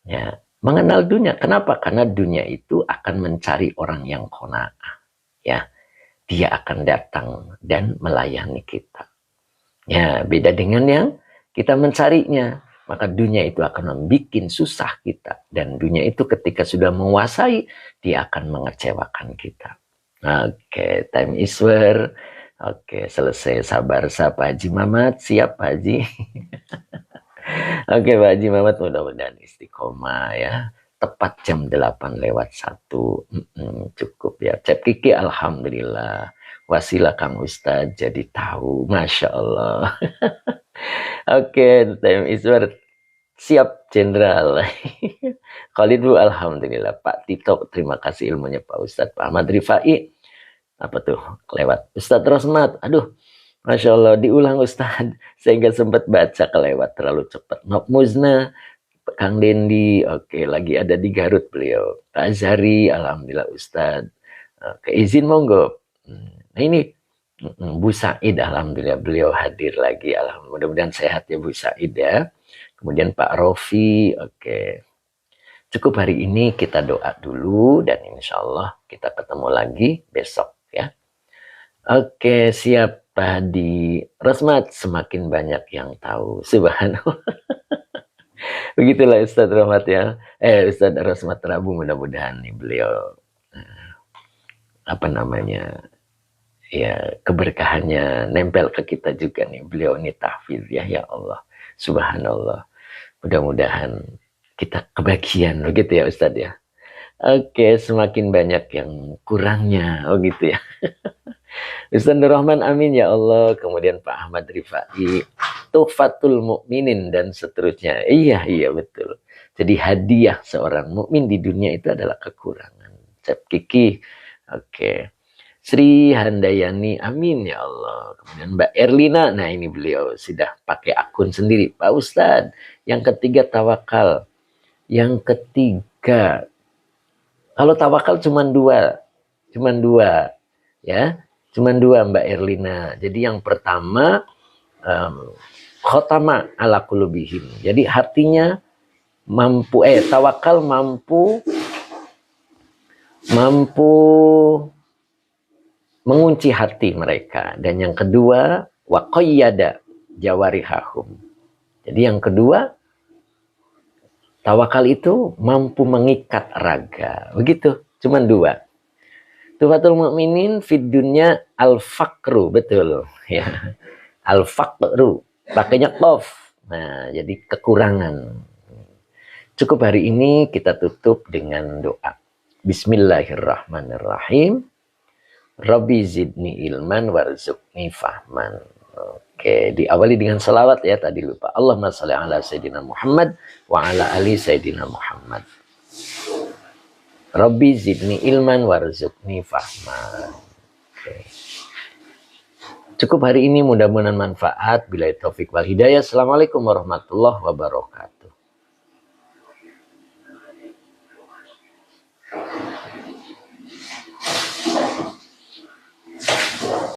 [SPEAKER 1] Ya, mengenal dunia. Kenapa? Karena dunia itu akan mencari orang yang qanaah. Ya, dia akan datang dan melayani kita. Ya, beda dengan yang kita mencarinya. Maka dunia itu akan membuat susah kita. Dan dunia itu ketika sudah menguasai, dia akan mengecewakan kita. Oke, time is war. Oke, selesai. Sabar, Pak Haji Mamat. Siap, Pak Haji. Oke, Pak Haji Mamat, mudah-mudahan istiqomah ya. Tepat jam 8:01. Cukup ya. Cep Kiki, alhamdulillah. Wasilah Kang Ustadz jadi tahu. Masya Allah. Oke, time is war. Siap, Jenderal. Khalid Bu, alhamdulillah. Pak Tito, terima kasih ilmunya Pak Ustadz. Pak Ahmad Rifai, apa tuh, kelewat. Ustadz Rosmat, aduh, Masya Allah, diulang Ustadz. Saya nggak sempat baca, kelewat terlalu cepat. Nok Muzna, Kang Dendi, oke, lagi ada di Garut beliau. Pak Azhari, alhamdulillah Ustadz. Oke, izin monggo. Nah ini Bu Said, alhamdulillah beliau hadir lagi. Alhamdulillah, mudah-mudahan sehat ya Bu Said ya. Kemudian Pak Rofi, oke. Cukup hari ini kita doa dulu dan insya Allah kita ketemu lagi besok ya. Oke, siap Pak Hadi. Rosmat, semakin banyak yang tahu. Subhanallah. Begitulah Ustadz Rahmat ya. Ustadz Rosmat Rabu, mudah-mudahan nih beliau apa namanya ya, keberkahannya nempel ke kita juga nih. Beliau ini tahfidz ya, ya Allah. Subhanallah. Mudah-mudahan kita kebagian begitu ya Ustadz ya. Oke, semakin banyak yang kurangnya, oh gitu ya. Ustadz Nur Rahman, amin ya Allah. Kemudian Pak Ahmad Rifai, Tuhfatul Mukminin dan seterusnya. Iya betul. Jadi hadiah seorang mukmin di dunia itu adalah kekurangan. Cep Kiki, oke. Sri Handayani, amin ya Allah. Kemudian Mbak Erlina, nah ini beliau sudah pakai akun sendiri. Pak Ustadz, yang ketiga tawakal. Yang ketiga, kalau tawakal cuma dua ya, cuma dua Mbak Erlina. Jadi yang pertama, khotama ala kulubihim. Jadi hatinya mampu, tawakal mampu mengunci hati mereka. Dan yang kedua, wa qayyada jawarihahum. Jadi yang kedua, tawakal itu mampu mengikat raga. Begitu, cuman dua. Tuhfatul Mukminin fid dunya al-faqru, betul ya. Al-faqru, pakainya qaf. Nah, jadi kekurangan. Cukup hari ini kita tutup dengan doa. Bismillahirrahmanirrahim. Rabbi zidni ilman warzuqni fahman. Oke, diawali dengan salawat ya, tadi lupa. Allahumma sholli ala sayyidina Muhammad wa ala ali sayyidina Muhammad. Rabbi zidni ilman warzuqni fahman. Oke. Cukup hari ini, mudah-mudahan manfaat. Billahi taufik wal hidayah. Assalamualaikum warahmatullahi wabarakatuh.